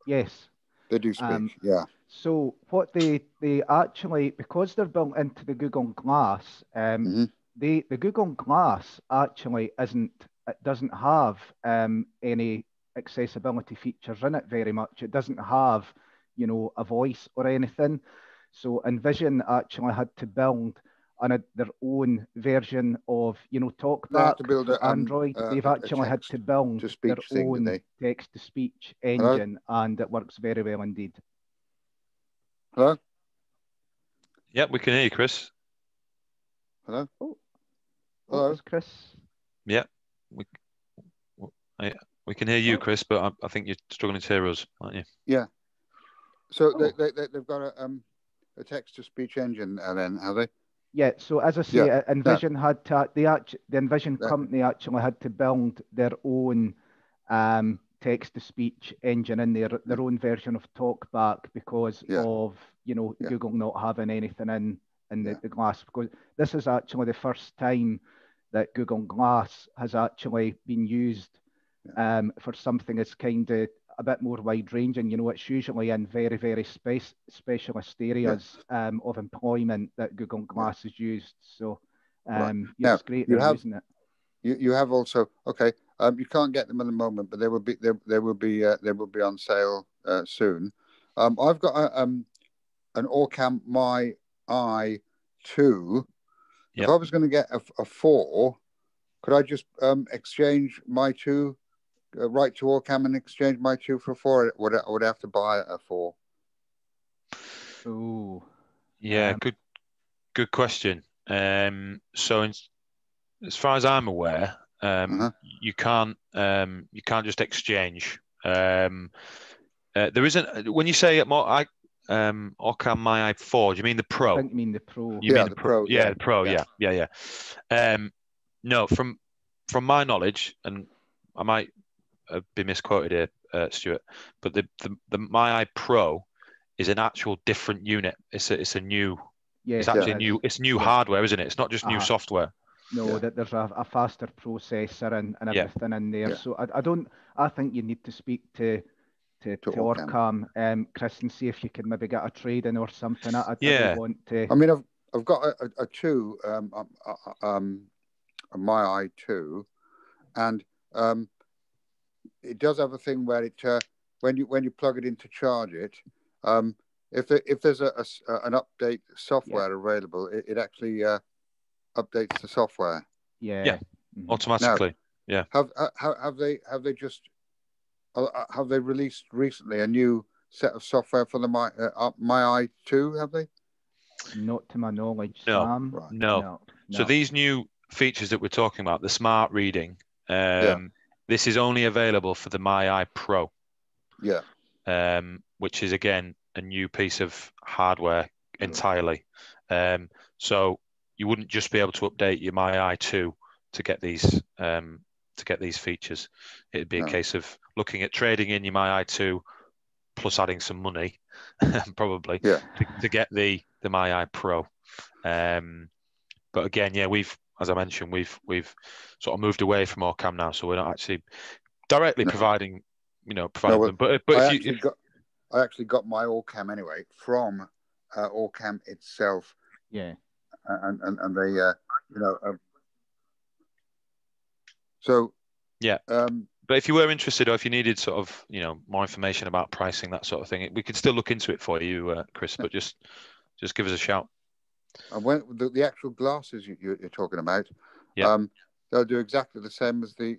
Yes. They do speak. Yeah. So what they actually, because they're built into the Google Glass, the Google Glass actually doesn't have any accessibility features in it very much. It doesn't have, a voice or anything. So Envision actually had to build their own version of, TalkBack for Android. They've actually had to build their own text-to-speech engine, and it works very well indeed. Hello? Yep, we can hear you, Chris. Hello? Oh, hello, Chris. Yeah, we can hear you, Chris, but I think you're struggling to hear us, aren't you? Yeah. So they've got a text-to-speech engine, then, have they? Yeah. So as I say, Envision had to. The Envision company actually had to build their own text-to-speech engine in their own version of TalkBack because of Google not having anything in the Glass. Because this is actually the first time that Google Glass has actually been used for something that's kind of a bit more wide-ranging. It's usually in very, very specialist areas of employment that Google Glass is used. So it's great they're using it. You have also you can't get them at the moment, but they will be on sale soon. I've got an Orcam My Eye 2. If I was going to get a 4, could I just exchange my 2? Write to Orcam and exchange my 2 for 4? Would I have to buy a 4? Oh, yeah, good question. So as far as I'm aware, you can't just exchange. There isn't. When you say Orcam My Eye 4, do you mean the Pro? I think you mean the Pro. You mean the Pro? Yeah, the Pro. Yeah. No, from my knowledge, and I might be misquoted here, Stuart, but the My Eye Pro is an actual different unit. It's a new. Yes, it's actually new. It's new hardware, isn't it? It's not just new software. No, that there's a faster processor and everything in there. So I think you need to speak to Orcam, Chris, and see if you can maybe get a trade-in or something. I don't want to. I mean, I've got a 2, a My Eye 2, and it does have a thing where it when you plug it in to charge it, if there's an update software available, it actually updates the software. Yeah. Automatically. Now, have they released recently a new set of software for the My Eye 2? Have they? Not to my knowledge, no. Sam. Right. No. So these new features that we're talking about, the smart reading, this is only available for the My Eye Pro. Yeah. Which is again a new piece of hardware entirely. So you wouldn't just be able to update your My Eye 2 to get these features. It'd be a case of looking at trading in your My Eye 2 plus adding some money, probably, to get the My Eye Pro. But again, as I mentioned, we've sort of moved away from Orcam now, so we're not actually directly providing them. But I actually got my Orcam anyway from Orcam itself. Yeah. And they, so yeah. But if you were interested, or if you needed sort of, more information about pricing, that sort of thing, we could still look into it for you, Chris. But just give us a shout. And when the actual glasses you're talking about, yeah, they'll do exactly the same as the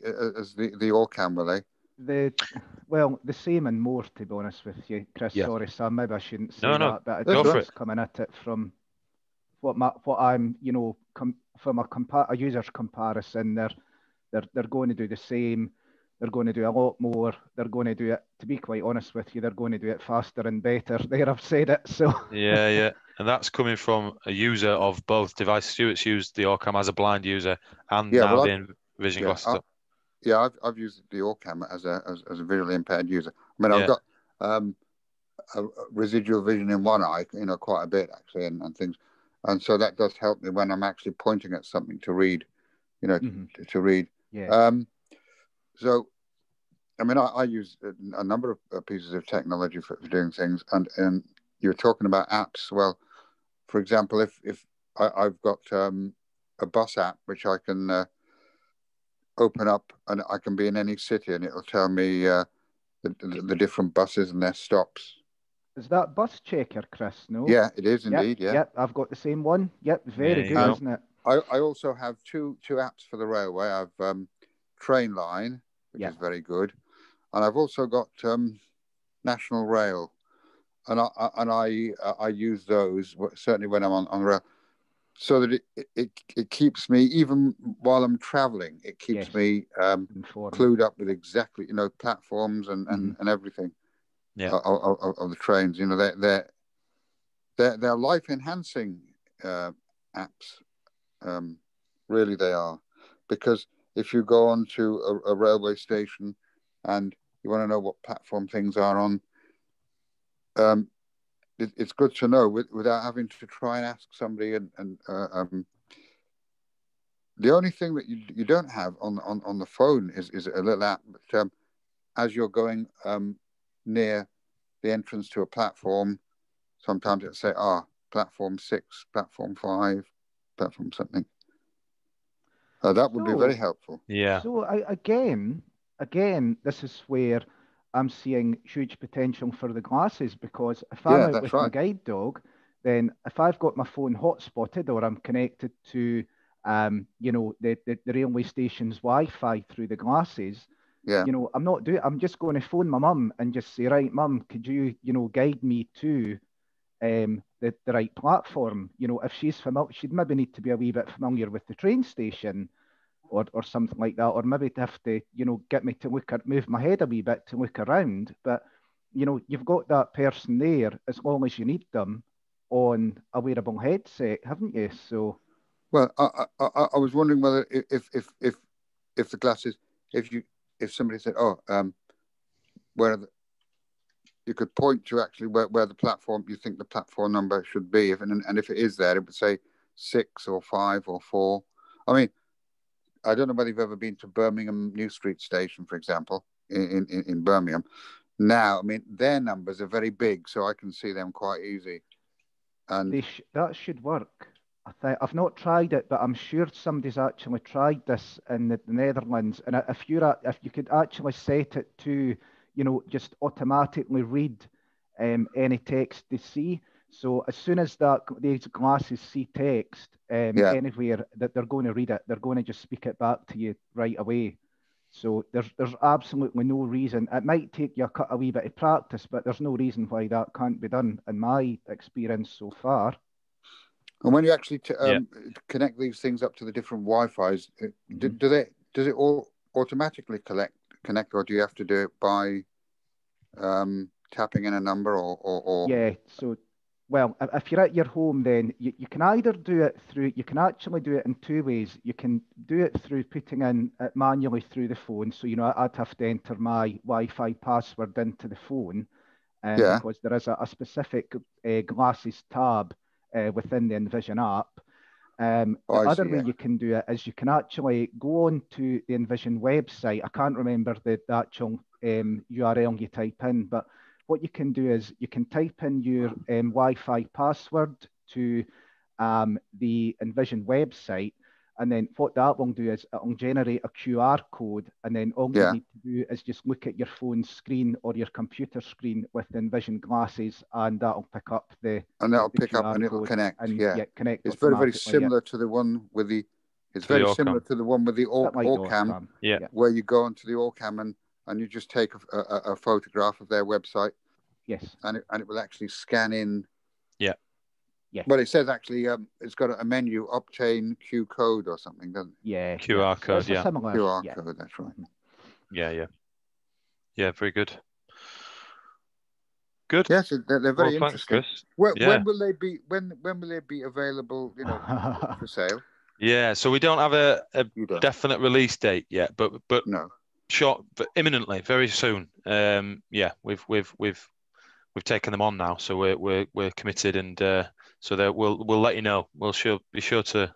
Orcam, will they? The same and more, to be honest with you, Chris. Yeah. Sorry, Sam. Maybe I shouldn't say No, that, but go for it. Coming at it from what I'm, from a user's comparison, they're going to do the same. They're going to do a lot more. They're going to do it, to be quite honest with you, they're going to do it faster and better. There, I've said it. So yeah, and that's coming from a user of both devices. Stuart's used the Orcam as a blind user, and now the Vision glasses. I've used the Orcam as a visually impaired user. I mean, I've got a residual vision in one eye, quite a bit actually, and things, and so that does help me when I'm actually pointing at something to read, to read. Yeah. So, I mean, I use a number of pieces of technology for doing things, and you're talking about apps. Well, for example, if I've got a bus app which I can open up, and I can be in any city, and it'll tell me the different buses and their stops. Is that Bus Checker, Chris? No. Yeah, it is indeed. Yep, I've got the same one. Yep, very good, isn't it? I also have two apps for the railway. I've Trainline, which is very good, and I've also got National Rail, and I use those certainly when I'm on rail, so that it keeps me, even while I'm traveling, it keeps me clued up with exactly platforms and everything of the trains. They're life enhancing apps. Really, they are, because if you go on to a railway station and you want to know what platform things are on, it's good to know without having to try and ask somebody. And the only thing that you don't have on the phone is a little app. But as you're going near the entrance to a platform, sometimes it'll say, platform 6, platform 5, platform something. That would be very helpful. Yeah. So again, this is where I'm seeing huge potential for the glasses, because if I'm out with my guide dog, then if I've got my phone hotspotted or I'm connected to, the railway station's Wi-Fi through the glasses, I'm just going to phone my mum and just say, right, mum, could you, guide me to the right platform? If she's familiar, she'd maybe need to be a wee bit familiar with the train station or something like that, or maybe to have to, get me to move my head a wee bit to look around. But, you've got that person there as long as you need them on a wearable headset, haven't you? So, well, I was wondering whether if the glasses, if somebody said, where you could point to actually where the platform, you think the platform number should be, and if it is there, it would say 6 or 5 or 4. I mean, I don't know whether you've ever been to Birmingham New Street Station, for example, in Birmingham. Now, I mean, their numbers are very big, so I can see them quite easy. And that should work. I've not tried it, but I'm sure somebody's actually tried this in the Netherlands. And if you could actually set it to, just automatically read any text they see. So as soon as these glasses see text anywhere, that they're going to read it, they're going to just speak it back to you right away. So there's absolutely no reason. It might take you a wee bit of practice, but there's no reason why that can't be done in my experience so far. And when you actually connect these things up to the different Wi-Fis, does it all automatically connect, or do you have to do it by tapping in a number or? Yeah. So, well, if you're at your home, then you can either do it through. You can actually do it in two ways. You can do it through putting in it manually through the phone. So I'd have to enter my Wi-Fi password into the phone, because there is a specific glasses tab within the Envision app. The other way you can do it is you can actually go on to the Envision website. I can't remember the actual URL you type in, but what you can do is you can type in your Wi-Fi password to the Envision website, and then what that will do is it will generate a QR code, and then all you need to do is just look at your phone screen or your computer screen with the Envision glasses, and that'll pick up the QR and it'll code connect. and Connect. It's very similar to the one with the. It's very similar to the one with the Orcam, where you go onto the Orcam and you just take a photograph of their website. Yes. And it will actually scan in. Yeah. Yeah. Well, it says actually it's got a menu, obtain Q code or something, doesn't it? Yeah. QR code, it's similar, QR code, that's right. Yeah, very good. Good. Yes, they're very interesting. Thanks, Chris. When will they be? When will they be available? For sale. Yeah, so we don't have a definite release date yet, but no, short, but imminently, very soon. We've taken them on now, so we're committed, and so that we'll let you know. We'll be sure to.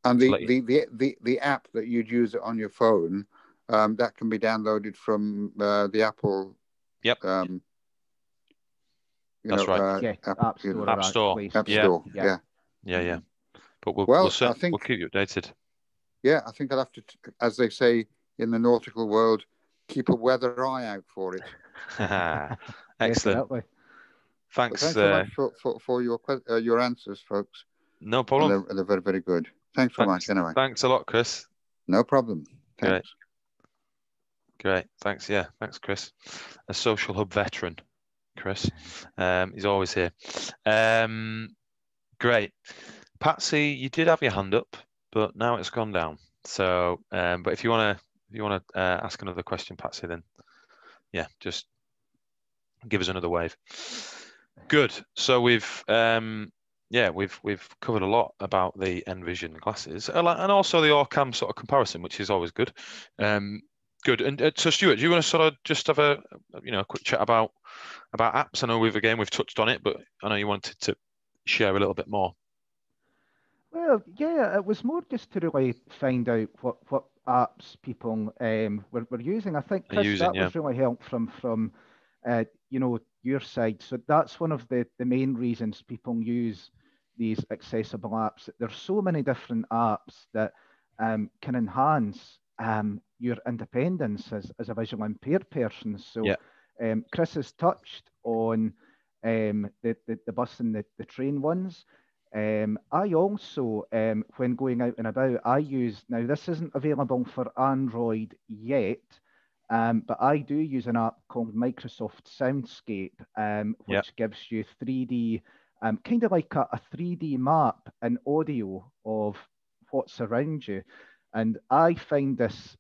And the app that you'd use it on your phone, that can be downloaded from the Apple. Yep. That's right. App Store. App Store. Yeah. But we'll keep you updated. Yeah, I think I'll have to, as they say in the nautical world, keep a weather eye out for it. Excellent. Thanks so much for your answers, folks. No problem. They're very, very good. Thanks so much, anyway. Thanks a lot, Chris. No problem. Thanks. Great. Thanks. Yeah. Thanks, Chris. A social hub veteran, Chris. He's always here. Great. Patsy, you did have your hand up, but now it's gone down. So, but if you want to ask another question, Patsy, then just give us another wave. Good. So we've covered a lot about the Envision glasses and also the Orcam sort of comparison, which is always good. Good. And so, Stuart, do you want to sort of just have a quick chat about apps? I know we've touched on it, but I know you wanted to share a little bit more. Well, yeah, it was more just to really find out what apps people were using. I think, Chris, was really helpful from your side. So that's one of the main reasons people use these accessible apps. There's so many different apps that can enhance your independence as a visually impaired person. So Chris has touched on the bus and the train ones. I also, when going out and about, now this isn't available for Android yet, but I do use an app called Microsoft Soundscape, which gives you 3D, kind of like a 3D map and audio of what's around you. And I find this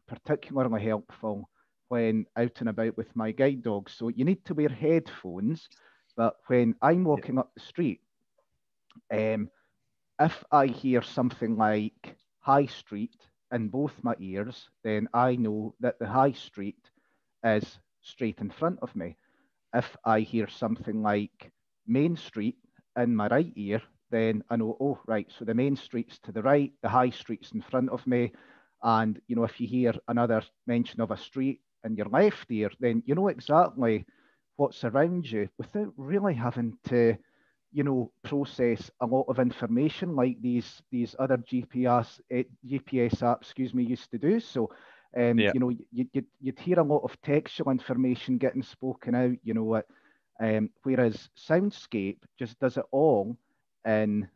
particularly helpful when out and about with my guide dogs. So you need to wear headphones, but when I'm walking up the street, if I hear something like High Street in both my ears, then I know that the High Street is straight in front of me. If I hear something like Main Street in my right ear, then I know, oh, right, so the Main Street's to the right, the High Street's in front of me. And, if you hear another mention of a street in your left ear, then you know exactly what's around you without really having to process a lot of information like these other GPS apps, used to do. So, you'd hear a lot of textual information getting spoken out, whereas Soundscape just does it all in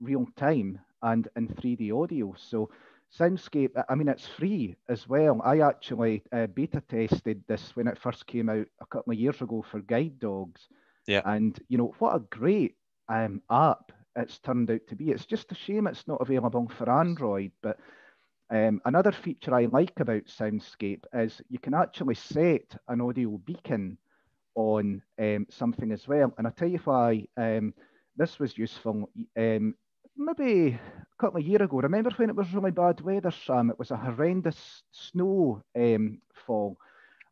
real time and in 3D audio. So Soundscape, I mean, it's free as well. I actually beta tested this when it first came out a couple of years ago for guide dogs. Yeah. And, what a great app it's turned out to be. It's just a shame it's not available for Android. But another feature I like about Soundscape is you can actually set an audio beacon on something as well. And I'll tell you why this was useful. Maybe a couple of years ago, remember when it was really bad weather, Sam? It was a horrendous snow fall.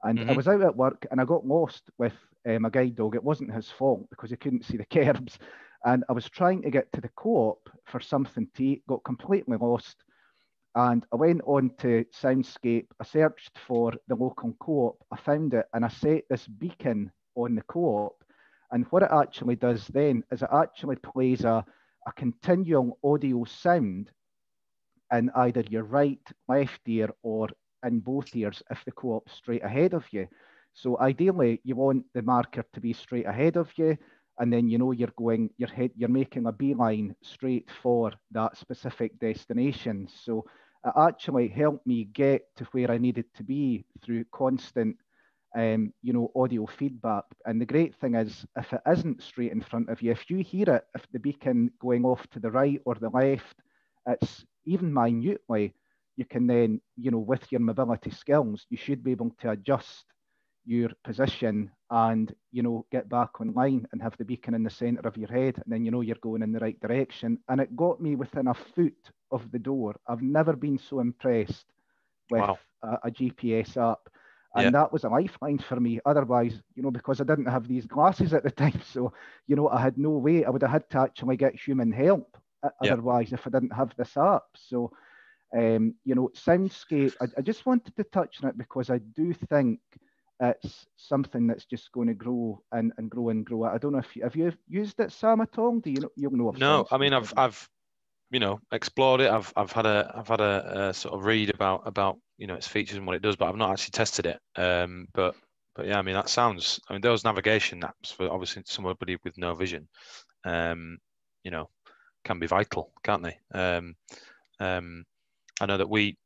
And I was out at work and I got lost with my guide dog. It wasn't his fault because he couldn't see the curbs. And I was trying to get to the co-op for something to eat, got completely lost. And I went on to Soundscape, I searched for the local co-op, I found it, and I set this beacon on the co-op. And what it actually does then is it actually plays a continual audio sound in either your right, left ear, or in both ears if the co-op's straight ahead of you. So ideally, you want the marker to be straight ahead of you, and then you know you're making a beeline straight for that specific destination. So it actually helped me get to where I needed to be through constant audio feedback. And the great thing is, if it isn't straight in front of you, if you hear it, if the beacon going off to the right or the left, it's even minutely, you can then, with your mobility skills, you should be able to adjust your position and, get back online and have the beacon in the center of your head. And then, you're going in the right direction. And it got me within a foot of the door. I've never been so impressed with a GPS app. And that was a lifeline for me. Otherwise, because I didn't have these glasses at the time, so, I had no way. I would have had to actually get human help otherwise if I didn't have this app. So, Soundscape, I just wanted to touch on it because I do think it's something that's just going to grow and grow and grow. I don't know if have you used it, Sam, at all? Do you'll know of No, I Soundscape, mean, I've explored it. I've had a sort of read about its features and what it does, but I've not actually tested it. But yeah, I mean, that sounds. I mean, those navigation apps for obviously somebody with no vision, can be vital, can't they? I know that we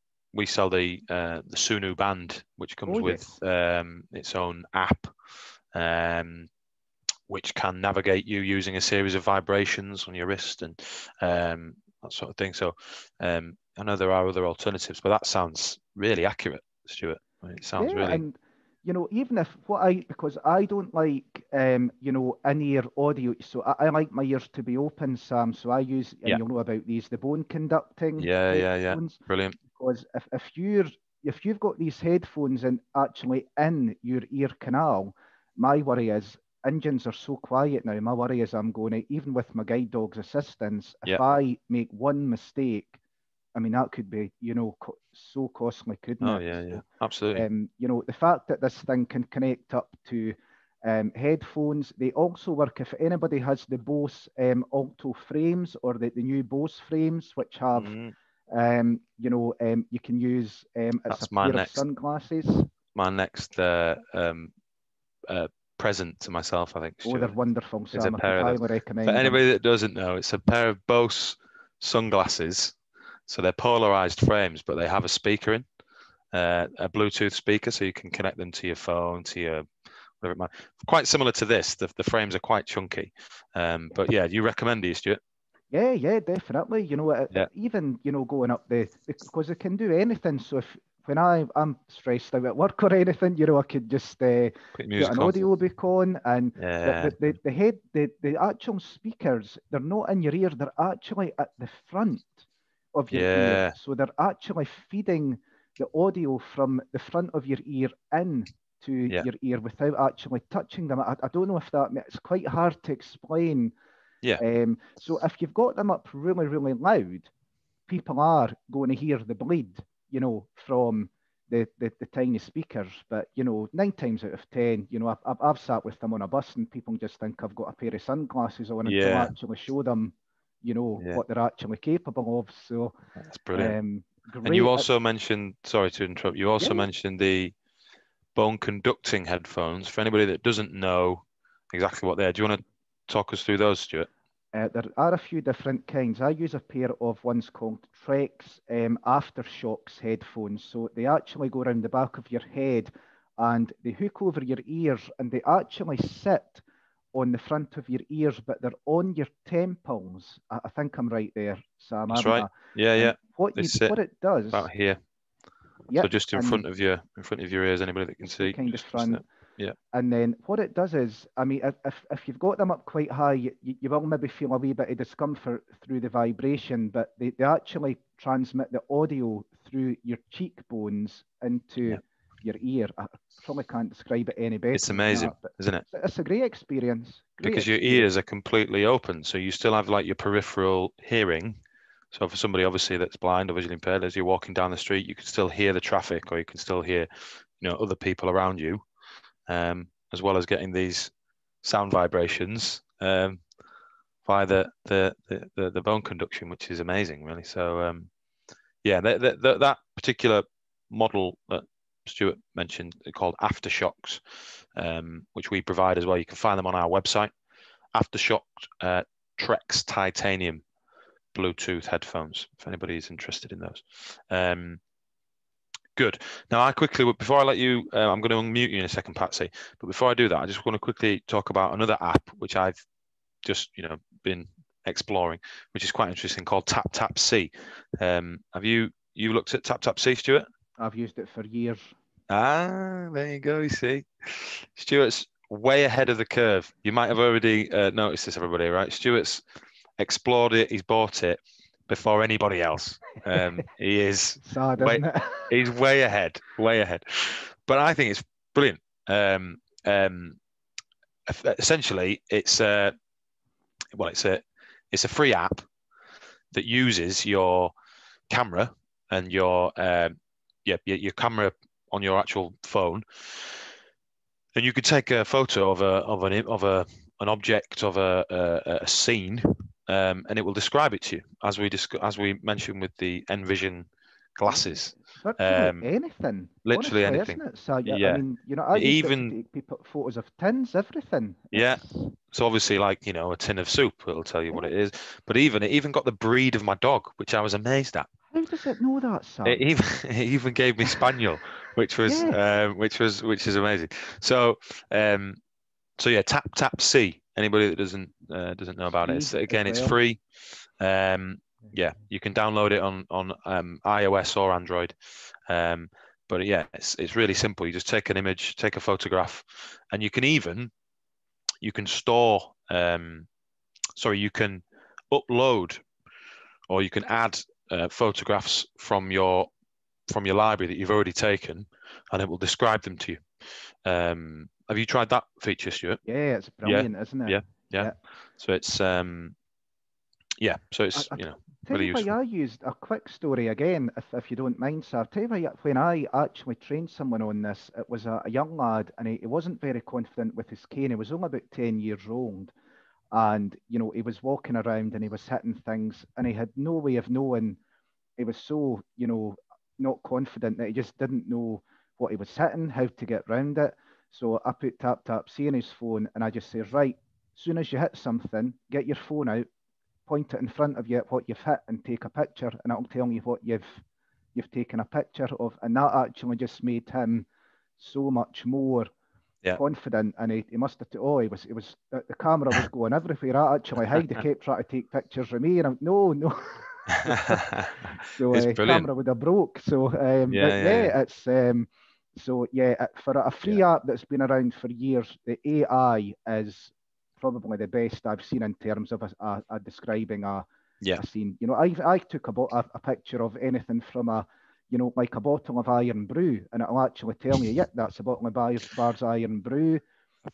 sell the Sunu band, which comes with its own app, which can navigate you using a series of vibrations on your wrist and that sort of thing. So I know there are other alternatives, but that sounds really accurate, Stuart. I mean, it sounds really. And even if because I don't like in-ear audio, so I like my ears to be open, Sam. So I use, and you'll know about these, the bone conducting headphones. Brilliant. Because if you've got these headphones and actually in your ear canal, my worry is engines are so quiet now. My worry is I'm going to, even with my guide dog's assistance, if I make one mistake, I mean, that could be, so costly, couldn't it? Yeah, absolutely. The fact that this thing can connect up to headphones, they also work if anybody has the Bose Alto frames or the new Bose frames, which have, you can use, it's a pair of sunglasses. My next present to myself, I think. Stuart. They're wonderful, Sam. I could highly recommend For anybody that doesn't know, it's a pair of Bose sunglasses. So they're polarized frames, but they have a speaker in, a Bluetooth speaker, so you can connect them to your phone, to your whatever it might. Quite similar to this. The frames are quite chunky, but yeah, you recommend these, Stuart? Yeah, definitely. Even going up because it can do anything. So when I'm stressed out at work or anything, I could just put an audio book on, and the actual speakers, they're not in your ear, they're actually at the front of your ear. So they're actually feeding the audio from the front of your ear in to your ear without actually touching them. I don't know if it's quite hard to explain. So if you've got them up really, really loud, people are going to hear the bleed, from the tiny speakers. But 9 times out of 10, I've sat with them on a bus and people just think I've got a pair of sunglasses on until I actually show them what they're actually capable of. So that's brilliant. Great. And you also mentioned, sorry to interrupt, you also mentioned the bone conducting headphones. For anybody that doesn't know exactly what they are, do you want to talk us through those, Stuart? There are a few different kinds. I use a pair of ones called Trek's Aftershocks headphones. So they actually go around the back of your head and they hook over your ears, and they actually sit on the front of your ears, but they're on your temples. I think I'm right there, Sam. That's right. Yeah. What it does about here. So just in front of your ears, anybody that can see. Kind of front. Yeah. And then what it does is, I mean, if you've got them up quite high, you will maybe feel a wee bit of discomfort through the vibration, but they actually transmit the audio through your cheekbones into your ear. I probably can't describe it any better. It's amazing, isn't it? It's a great experience. Because your ears are completely open, so you still have like your peripheral hearing, So for somebody obviously that's blind or visually impaired, as you're walking down the street, you can still hear the traffic, or you can still hear, other people around you, as well as getting these sound vibrations via the bone conduction, which is amazing, really. So yeah, that particular model that Stuart mentioned, called Aftershocks, which we provide as well. You can find them on our website. Aftershock Trex Titanium Bluetooth headphones, if anybody is interested in those. Good. Now, before I let you, I'm going to unmute you in a second, Patsy. But before I do that, I just want to quickly talk about another app which I've just, been exploring, which is quite interesting, called TapTapSee. Have you looked at TapTapSee, Stuart? I've used it for years. Ah, there you go. You see, Stuart's way ahead of the curve. You might have already noticed this, everybody, right? Stuart's explored it. He's bought it before anybody else. He is sad, isn't it? He's way ahead. But I think it's brilliant. Essentially, it's a free app that uses your camera and your camera on your actual phone, and you could take a photo of an object, of a scene, and it will describe it to you, as we mentioned with the Envision glasses. Virtually anything. Literally honestly, anything. Isn't it? So, Yeah. I mean, I used it Even to take people photos of tins, everything. yeah. So obviously, like, a tin of soup, it'll tell you what it is. But it even got the breed of my dog, which I was amazed at. How does it know that, Sam? It even gave me spaniel, which was Yes. which is amazing. So yeah, TapTapSee. Anybody that doesn't know about it, again, it's free. Yeah, you can download it on iOS or Android. But yeah, it's really simple. You just take an image, take a photograph, and you can store. You can upload, or you can add photographs from your library that you've already taken, and it will describe them to you. Have you tried that feature, Stuart? Yeah, it's brilliant, isn't it? Yeah. So it's Tell really you why useful. I used a quick story again, if you don't mind, sir. Tell you why, when I actually trained someone on this, it was a young lad, and he wasn't very confident with his cane. He was only about 10 years old, and he was walking around and he was hitting things, and he had no way of knowing. He was so not confident that he just didn't know what he was hitting, how to get round it. So I put TapTapSee on his phone, and I just say, right, as soon as you hit something, get your phone out, point it in front of you at what you've hit, and take a picture, and it'll tell you what you've taken a picture of. And that actually just made him so much more confident. And he must have he was the camera was going everywhere. I actually he kept trying to take pictures of me, and I'm no so it's camera would have broke. So it's for a free app that's been around for years, the AI is probably the best I've seen in terms of a describing a scene. I took a picture of anything from like a bottle of Iron Brew, and it'll actually tell me, that's a bottle of Bar's Iron Brew.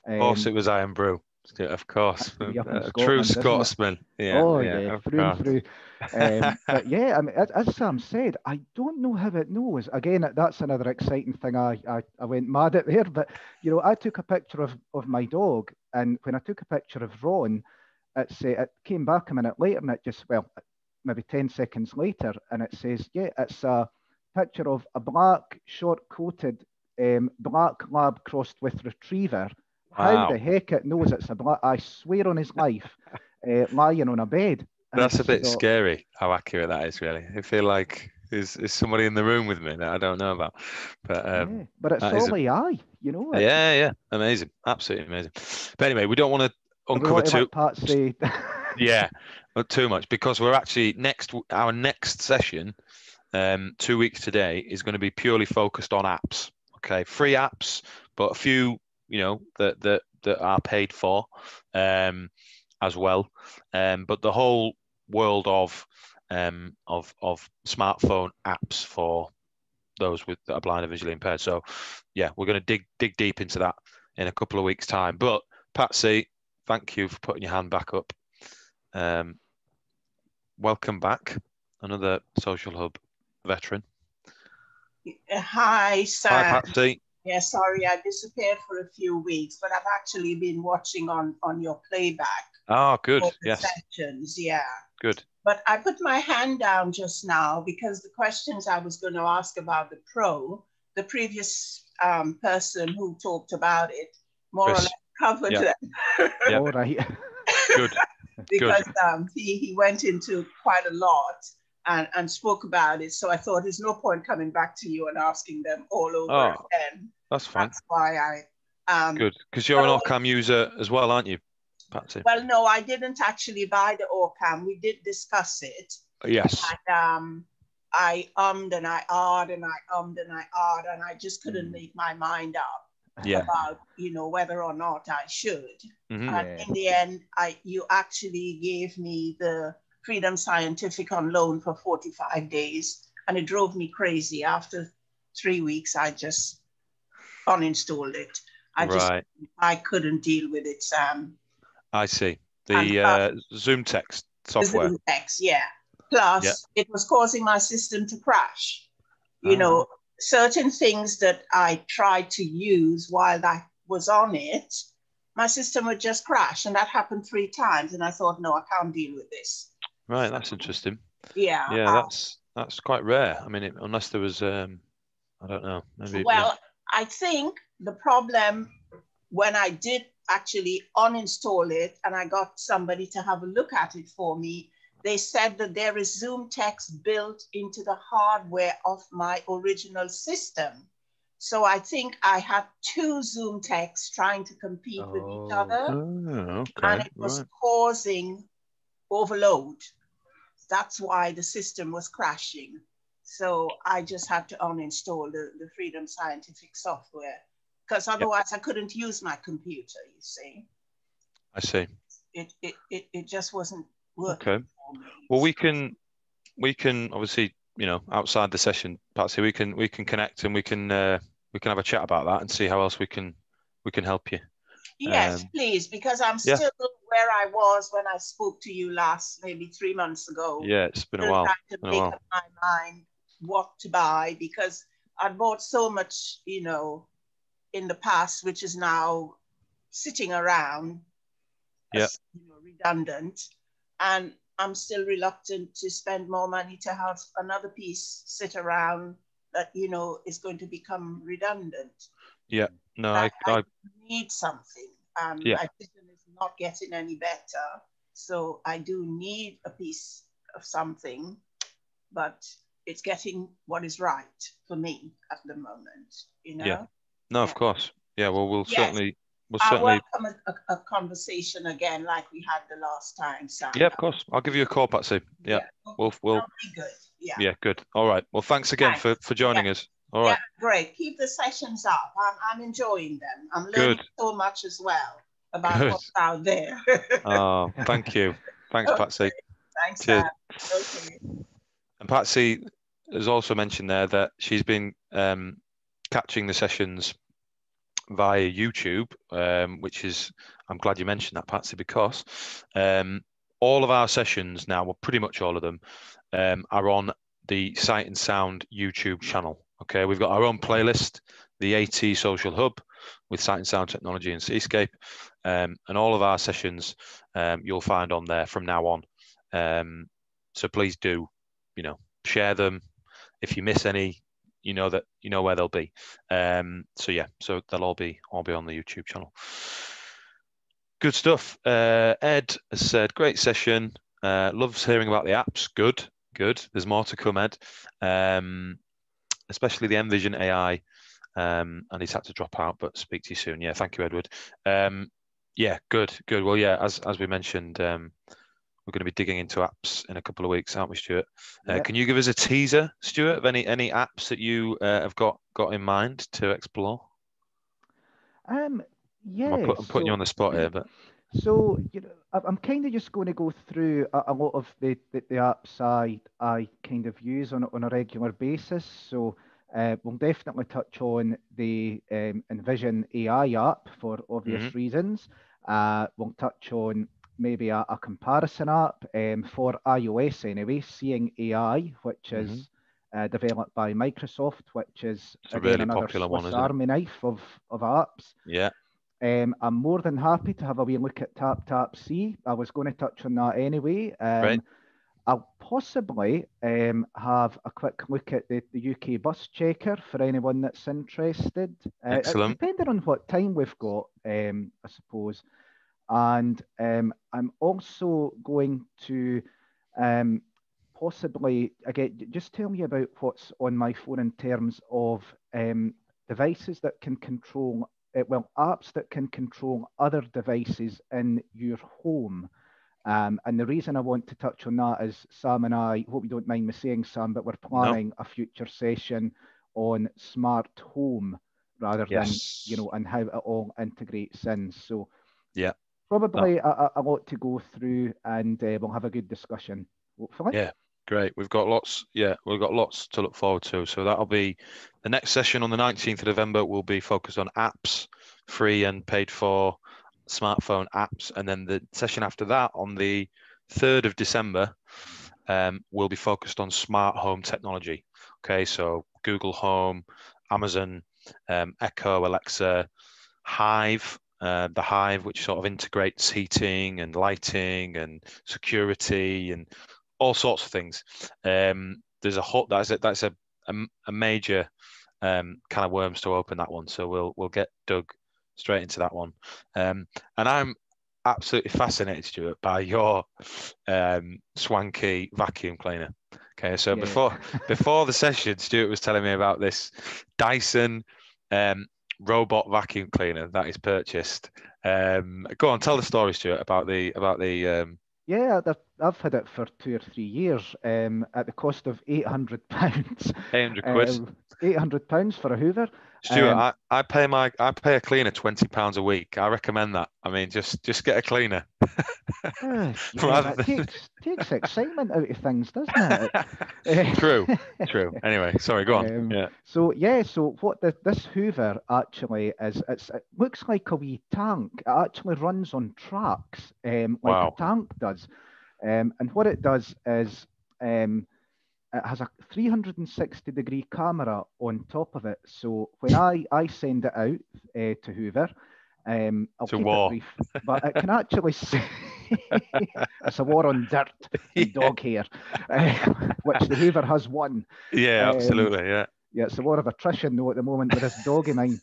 Of course, it was Iron Brew. Of course, a true Scotsman. Through and through. But yeah, I mean, as Sam said, I don't know how it knows. Again, that's another exciting thing. I went mad at there, but I took a picture of my dog, and when I took a picture of Ron, it came back a minute later, and it just maybe 10 seconds later, and it says, it's a picture of a black short-coated black lab crossed with retriever. How the heck it knows it's a black? I swear on his life, lying on a bed. That's a bit scary. How accurate that is, really. I feel like is somebody in the room with me that I don't know about. But it's all AI, Yeah, amazing, absolutely amazing. But anyway, we don't want to uncover too. Patsy. Not too much, because we're actually our next session, 2 weeks today, is going to be purely focused on apps. Okay, free apps, but a few that are paid for as well. But the whole world of smartphone apps for those that are blind or visually impaired. So yeah, we're going to dig deep into that in a couple of weeks' time. But Patsy, thank you for putting your hand back up. Welcome back. another Social Hub veteran. Hi, Sam. Hi, Patsy. Yeah, sorry, I disappeared for a few weeks, but I've actually been watching on your playback. Oh, good. For the Yes. sessions, yeah. Good. But I put my hand down just now because the questions I was going to ask about the Pro, the previous person who talked about it, more Chris. or less covered Yeah. them. Yeah. All right. Good. Because he went into quite a lot and spoke about it. So I thought there's no point coming back to you and asking them all over again. That's fine. That's why I good, because you're an Orcam user as well, aren't you, Patsy? Well, no, I didn't actually buy the Orcam. We did discuss it. Yes. And I and I ahed and I and I ahed and I just couldn't make my mind up about whether or not I should. And in the end, you actually gave me the Freedom Scientific on loan for 45 days, and it drove me crazy. After 3 weeks, I just uninstalled it. I couldn't deal with it, Sam. I see. The Zoom text software. Zoom text, yeah. Plus, it was causing my system to crash. Certain things that I tried to use while I was on it, my system would just crash, and that happened 3 times. And I thought, no, I can't deal with this. Right, that's interesting. Yeah. Yeah, that's quite rare. I mean, unless there was, I don't know. Maybe. Well, I think the problem when I did actually uninstall it and I got somebody to have a look at it for me, they said that there is Zoom text built into the hardware of my original system. So I think I had 2 Zoom texts trying to compete with each other. Oh, okay. And it was causing overload. That's why the system was crashing. So I just had to uninstall the Freedom Scientific software, because otherwise I couldn't use my computer, you see. I see. It just wasn't working. Okay. Well, we can obviously, outside the session, Patsy, we can connect and we can have a chat about that and see how else we can help you. Yes, please, because I'm still where I was when I spoke to you last, maybe 3 months ago. Yeah, it's been a while. Trying to make up my mind what to buy, because I bought so much, in the past, which is now sitting around, redundant, and I'm still reluctant to spend more money to have another piece sit around that is going to become redundant. Yeah, no, I need something. My vision is not getting any better, so I do need a piece of something, but it's getting what is right for me at the moment. Yeah. No, of course. Yeah. Well, we'll certainly. I welcome a conversation again, like we had the last time, Sam. Yeah, of course. I'll give you a call, Patsy. Yeah. We'll. That'll be good. Yeah. Yeah. Good. All right. Well, thanks again for joining us. All right. Yeah, great. Keep the sessions up. I'm enjoying them. I'm learning so much as well about what's out there. Oh, thank you. Thanks, Patsy. Thanks, Cheers. Sam. Okay. And Patsy has also mentioned there that she's been catching the sessions via YouTube, which is, I'm glad you mentioned that, Patsy, because all of our sessions now, well, pretty much all of them, are on the Sight and Sound YouTube channel. Okay, we've got our own playlist, the AT Social Hub, with Sight and Sound Technology and Seascape, and all of our sessions you'll find on there from now on. So please do, share them. If you miss any, that where they'll be. So they'll all be on the YouTube channel. Good stuff. Ed has said, great session. Loves hearing about the apps. Good. There's more to come, Ed. Especially the Envision AI. And he's had to drop out, but speak to you soon. Yeah, thank you, Edward. Yeah, good. Well, yeah, as we mentioned, we're going to be digging into apps in a couple of weeks, aren't we, Stuart? Can you give us a teaser, Stuart, of any apps that you have got in mind to explore? Yeah. I'm putting you on the spot here, but so I'm kind of just going to go through a lot of the apps I kind of use on a regular basis. So we'll definitely touch on the Envision AI app for obvious reasons. We'll touch on maybe a comparison app for iOS anyway, Seeing AI, which is developed by Microsoft, which is it's again really another popular Swiss one, isn't it? Army knife of apps. Yeah. I'm more than happy to have a wee look at TapTapSee. I was going to touch on that anyway. Right. I'll possibly have a quick look at the UK bus checker for anyone that's interested. Excellent. Depending on what time we've got, I suppose. And I'm also going to possibly, again, just tell me about what's on my phone in terms of devices that can control, apps that can control other devices in your home. And the reason I want to touch on that is Sam and I, hope you don't mind me saying, Sam, but we're planning a future session on smart home rather than, and how it all integrates in. So yeah, probably a lot to go through, and we'll have a good discussion, hopefully. Yeah, great. We've got lots to look forward to. So that'll be the next session on the 19th of November will be focused on apps, free and paid for smartphone apps. And then the session after that on the 3rd of December will be focused on smart home technology. Okay, so Google Home, Amazon, Echo, Alexa, Hive, the Hive, which sort of integrates heating and lighting and security and all sorts of things. There's that's a major kind of worms to open, that one. So we'll get Doug straight into that one. And I'm absolutely fascinated, Stuart, by your swanky vacuum cleaner. Okay, so before the session, Stuart was telling me about this Dyson robot vacuum cleaner that he's purchased. Go on, tell the story, Stuart, about the. Yeah, I've had it for 2 or 3 years at the cost of £800. 800 quid. £800 for a Hoover. Stuart, I pay a cleaner £20 a week. I recommend that. I mean, just get a cleaner. It takes excitement out of things, doesn't it? True. Anyway, sorry, go on. So what this Hoover actually is, it looks like a wee tank. It actually runs on tracks, like a tank does. And what it does is it has a 360-degree camera on top of it. So when I send it out to Hoover, I'll keep it brief, but it can actually see it's a war on dirt and dog hair, which the Hoover has won. Yeah, absolutely, yeah. Yeah, it's a war of attrition though at the moment with this dog of mine.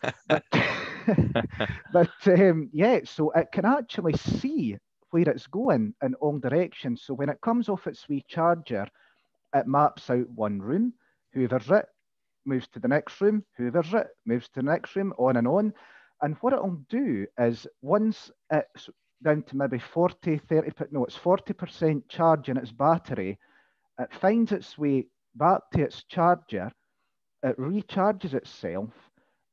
But so it can actually see where it's going in all directions. So when it comes off its wee charger, it maps out one room, hoovers it, moves to the next room, hoovers it, moves to the next room, on and on. And what it'll do is once it's down to maybe 40% charge in its battery, it finds its way back to its charger, it recharges itself,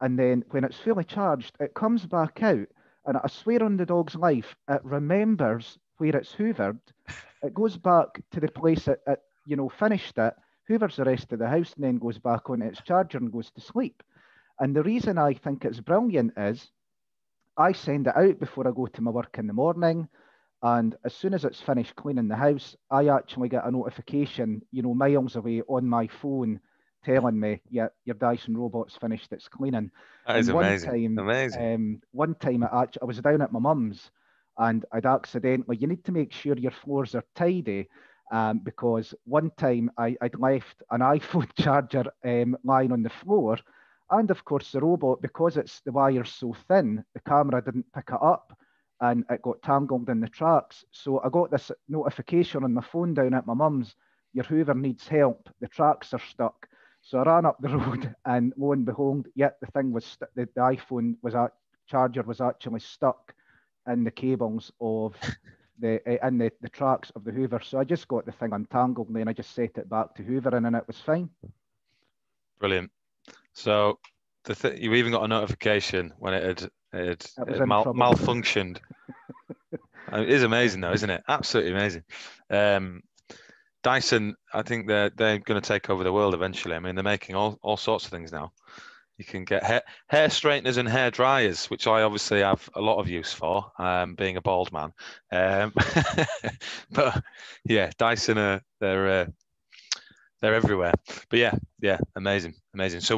and then when it's fully charged, it comes back out, and I swear on the dog's life, it remembers where it's hoovered, it goes back to the place it finished it, hoovers the rest of the house, and then goes back on its charger and goes to sleep. And the reason I think it's brilliant is I send it out before I go to my work in the morning. And as soon as it's finished cleaning the house, I actually get a notification, miles away on my phone telling me, yeah, your Dyson robot's finished its cleaning. That is amazing. One time I was down at my mum's and I'd accidentally, you need to make sure your floors are tidy. Because one time I'd left an iPhone charger lying on the floor, and of course the robot, because the wire's so thin, the camera didn't pick it up and it got tangled in the tracks. So I got this notification on my phone down at my mum's, your Hoover needs help, the tracks are stuck. So I ran up the road and lo and behold, the thing was, the iPhone charger was actually stuck in the cables of the tracks of the Hoover. So I just got the thing untangled and then I just set it back to Hoover and then it was fine. Brilliant. So you even got a notification when it had malfunctioned. It is amazing though, isn't it? Absolutely amazing. Dyson, I think they're going to take over the world eventually. I mean, they're making all sorts of things now. You can get hair straighteners and hair dryers, which I obviously have a lot of use for, being a bald man. But yeah, Dyson they're everywhere. But yeah, amazing. So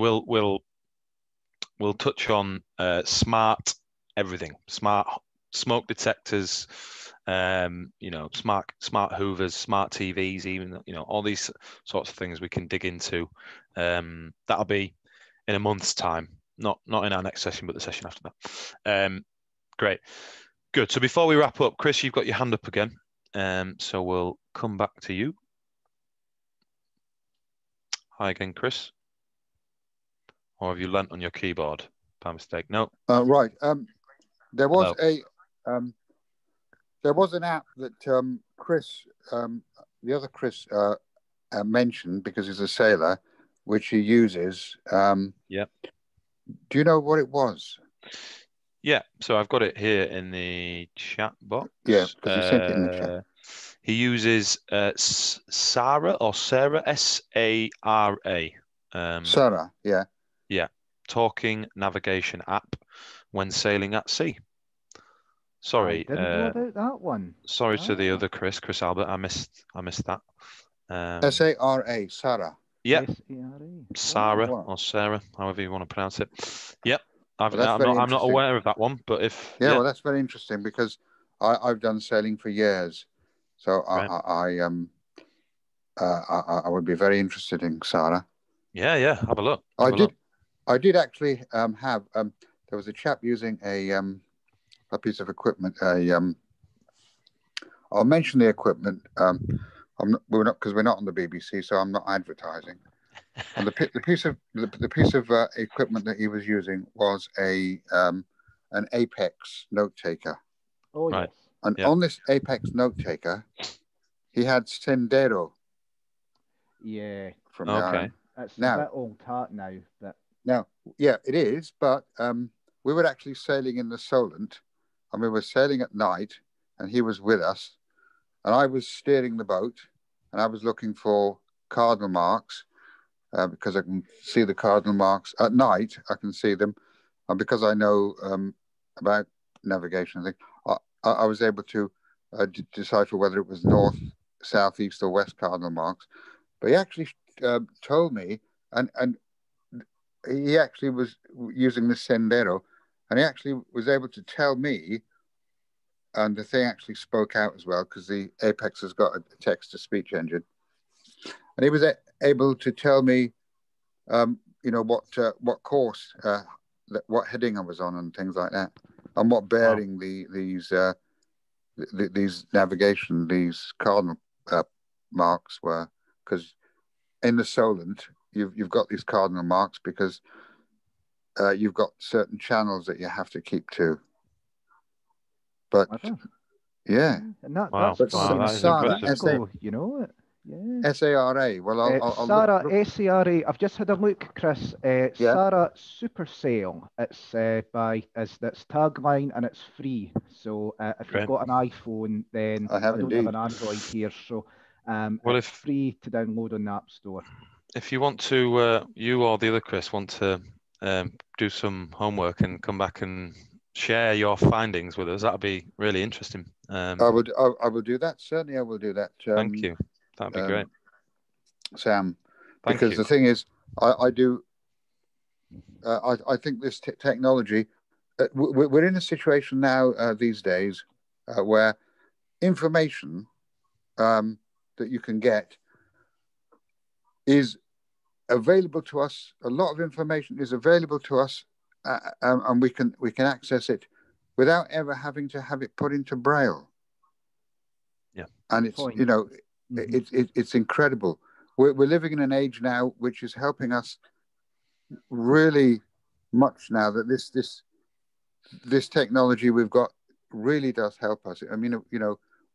we'll touch on smart everything, smart smoke detectors, smart hoovers, smart TVs, even, all these sorts of things we can dig into. That'll be in a month's time, not in our next session, but the session after that. Great, good. So before we wrap up, Chris, you've got your hand up again, so we'll come back to you. Hi again, Chris. Or have you leant on your keyboard by mistake? No. Right. There was an app that Chris, the other Chris, mentioned, because he's a sailor, which he uses. Yeah. Do you know what it was? Yeah. So I've got it here in the chat box. Yeah, because he sent it in the chat. He uses Sarah S-A-R-A. Sarah, yeah. Yeah. Talking navigation app when sailing at sea. Sorry. I didn't know about that one. Sorry to the other Chris Albert. I missed that. S-A-R-A, Sarah. Yeah. S-A-R-A. Sarah Wow. or Sarah, however you want to pronounce it. Yep. I'm not aware of that one, but well, that's very interesting, because I've done sailing for years, so right. I would be very interested in Sarah. Yeah. Have a look. I did actually have there was a chap using a piece of equipment. I'll mention the equipment. We're not on the BBC, so I'm not advertising. And the piece of equipment that he was using was an Apex note taker. Oh, right. Yes. And on this Apex note taker, he had Sendero. Yeah. From the island. It's a bit old hat now. Now, yeah, it is. But we were actually sailing in the Solent, and we were sailing at night, and he was with us, and I was steering the boat, and I was looking for cardinal marks. Because I can see the cardinal marks at night, I can see them, and because I know about navigation, I was able to decipher whether it was north, south, east, or west cardinal marks. But he actually told me, and he actually was using the Sendero, and he actually was able to tell me, and the thing actually spoke out as well, because the Apex has got a text-to-speech engine. And he was able to tell me, what course, what heading I was on, and things like that, and what bearing these navigation, these cardinal marks were. Because in the Solent, you've got these cardinal marks because you've got certain channels that you have to keep to. But yeah, and that's Sarah, S-A-R-A. Well, I'll Sarah, S-A-R-A. I've just had a look, Chris. Sarah Super Sail. It's that's tagline, and it's free. So if you've got an iPhone, then I don't have an Android here, so it's free to download on the App Store. If you want to, you or the other Chris want to do some homework and come back and share your findings with us, that'd be really interesting. I will do that. Certainly, I will do that. Thank you. That'd be great, Sam. Because the thing is, I think this technology. We're in a situation now these days where information that you can get is available to us. A lot of information is available to us, and we can access it without ever having to have it put into Braille. Yeah, and it's it's incredible. We're living in an age now which is helping us really much now, that this technology we've got really does help us. I mean,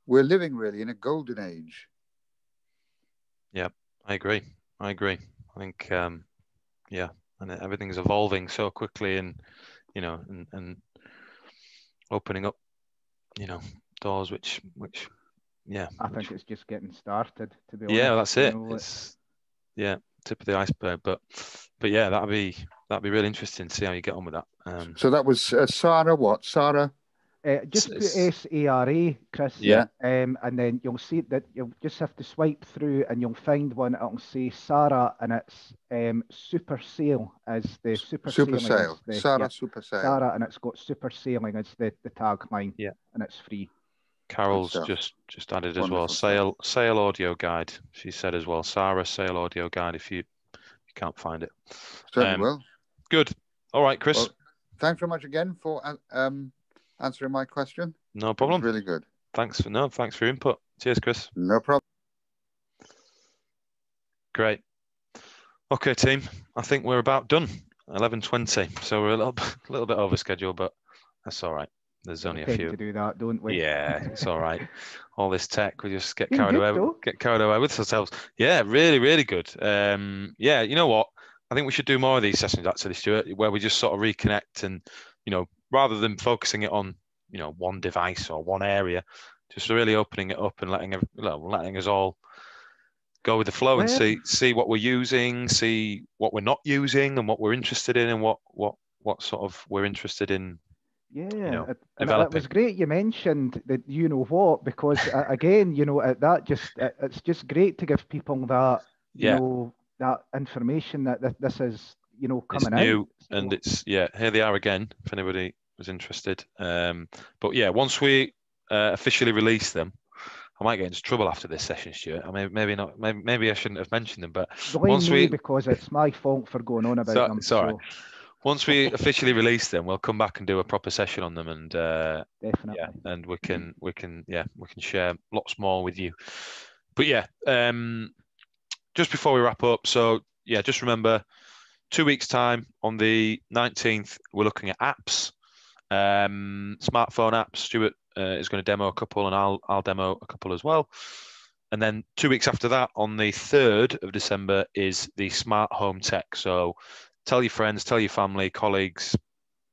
we're living really in a golden age. Yeah, I agree. I think, and everything's evolving so quickly, and and opening up, doors which. I think it's just getting started, to be honest. Yeah, that's it. It's tip of the iceberg, but yeah, that'd that'd be really interesting to see how you get on with that. So that was Sarah. What, Sarah? Just put SARA, Chris. Yeah. And then you'll see that you'll just have to swipe through and you'll find one that'll say Sarah, and it's super sale as the super sale. Sarah super sale. Sarah, and it's got super sailing as the tagline. Yeah. And it's free. Carol's just added as well. Sale audio guide. She said as well. Sarah, sale audio guide. If you can't find it, certainly will. Good. All right, Chris. Well, thanks very much again for answering my question. No problem. It was really good. Thanks for your input. Cheers, Chris. No problem. Great. Okay, team. I think we're about done. 11:20. So we're a little bit over schedule, but that's all right. There's only a few. To do that, don't we? Yeah, it's all right. All this tech, we just get carried away with ourselves. Yeah, really, really good. Yeah, you know what? I think we should do more of these sessions actually, Stuart, where we just sort of reconnect and, rather than focusing it on, one device or one area, just really opening it up and letting us all go with the flow and see what we're using, see what we're not using, and what we're interested in, and what sort of we're interested in. Yeah, it was great you mentioned that because again, it's just great to give people that that information that this is coming it's new out. And it's here they are again if anybody was interested. But yeah, once we officially release them, I might get into trouble after this session, Stuart. I mean, maybe not. Maybe I shouldn't have mentioned them. But because it's my fault for going on about them. It's all right. Once we officially release them, we'll come back and do a proper session on them, and definitely, and we can share lots more with you. But just before we wrap up, so just remember, 2 weeks time on the 19th, we're looking at apps, smartphone apps. Stuart is going to demo a couple, and I'll demo a couple as well. And then 2 weeks after that, on the 3rd of December, is the smart home tech. So tell your friends, tell your family, colleagues,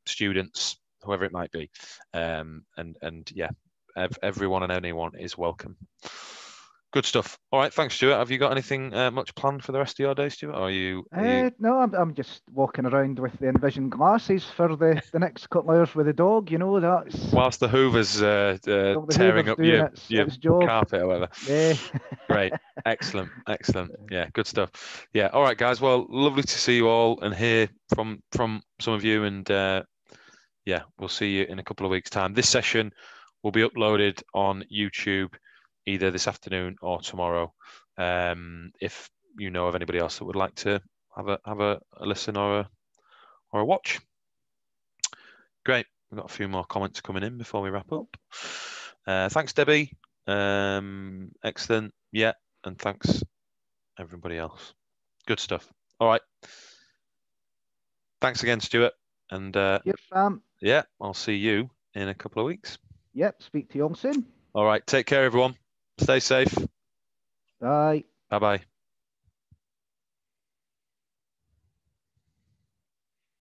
students, whoever it might be. Everyone and anyone is welcome. Good stuff. All right, thanks, Stuart. Have you got anything much planned for the rest of your day, Stuart? Or are you? No, I'm just walking around with the Envision glasses for the next couple hours with the dog. That's whilst the Hoover's tearing up your carpet or whatever. Yeah. Great. Excellent. Yeah, good stuff. Yeah. All right, guys. Well, lovely to see you all and hear from some of you. And we'll see you in a couple of weeks' time. This session will be uploaded on YouTube either this afternoon or tomorrow. If you know of anybody else that would like to have a listen or a watch. Great. We've got a few more comments coming in before we wrap up. Thanks, Debbie. Excellent. Yeah, and thanks everybody else. Good stuff. All right. Thanks again, Stuart. And I'll see you in a couple of weeks. Yep. Speak to you all soon. All right. Take care, everyone. Stay safe. Bye. Bye-bye.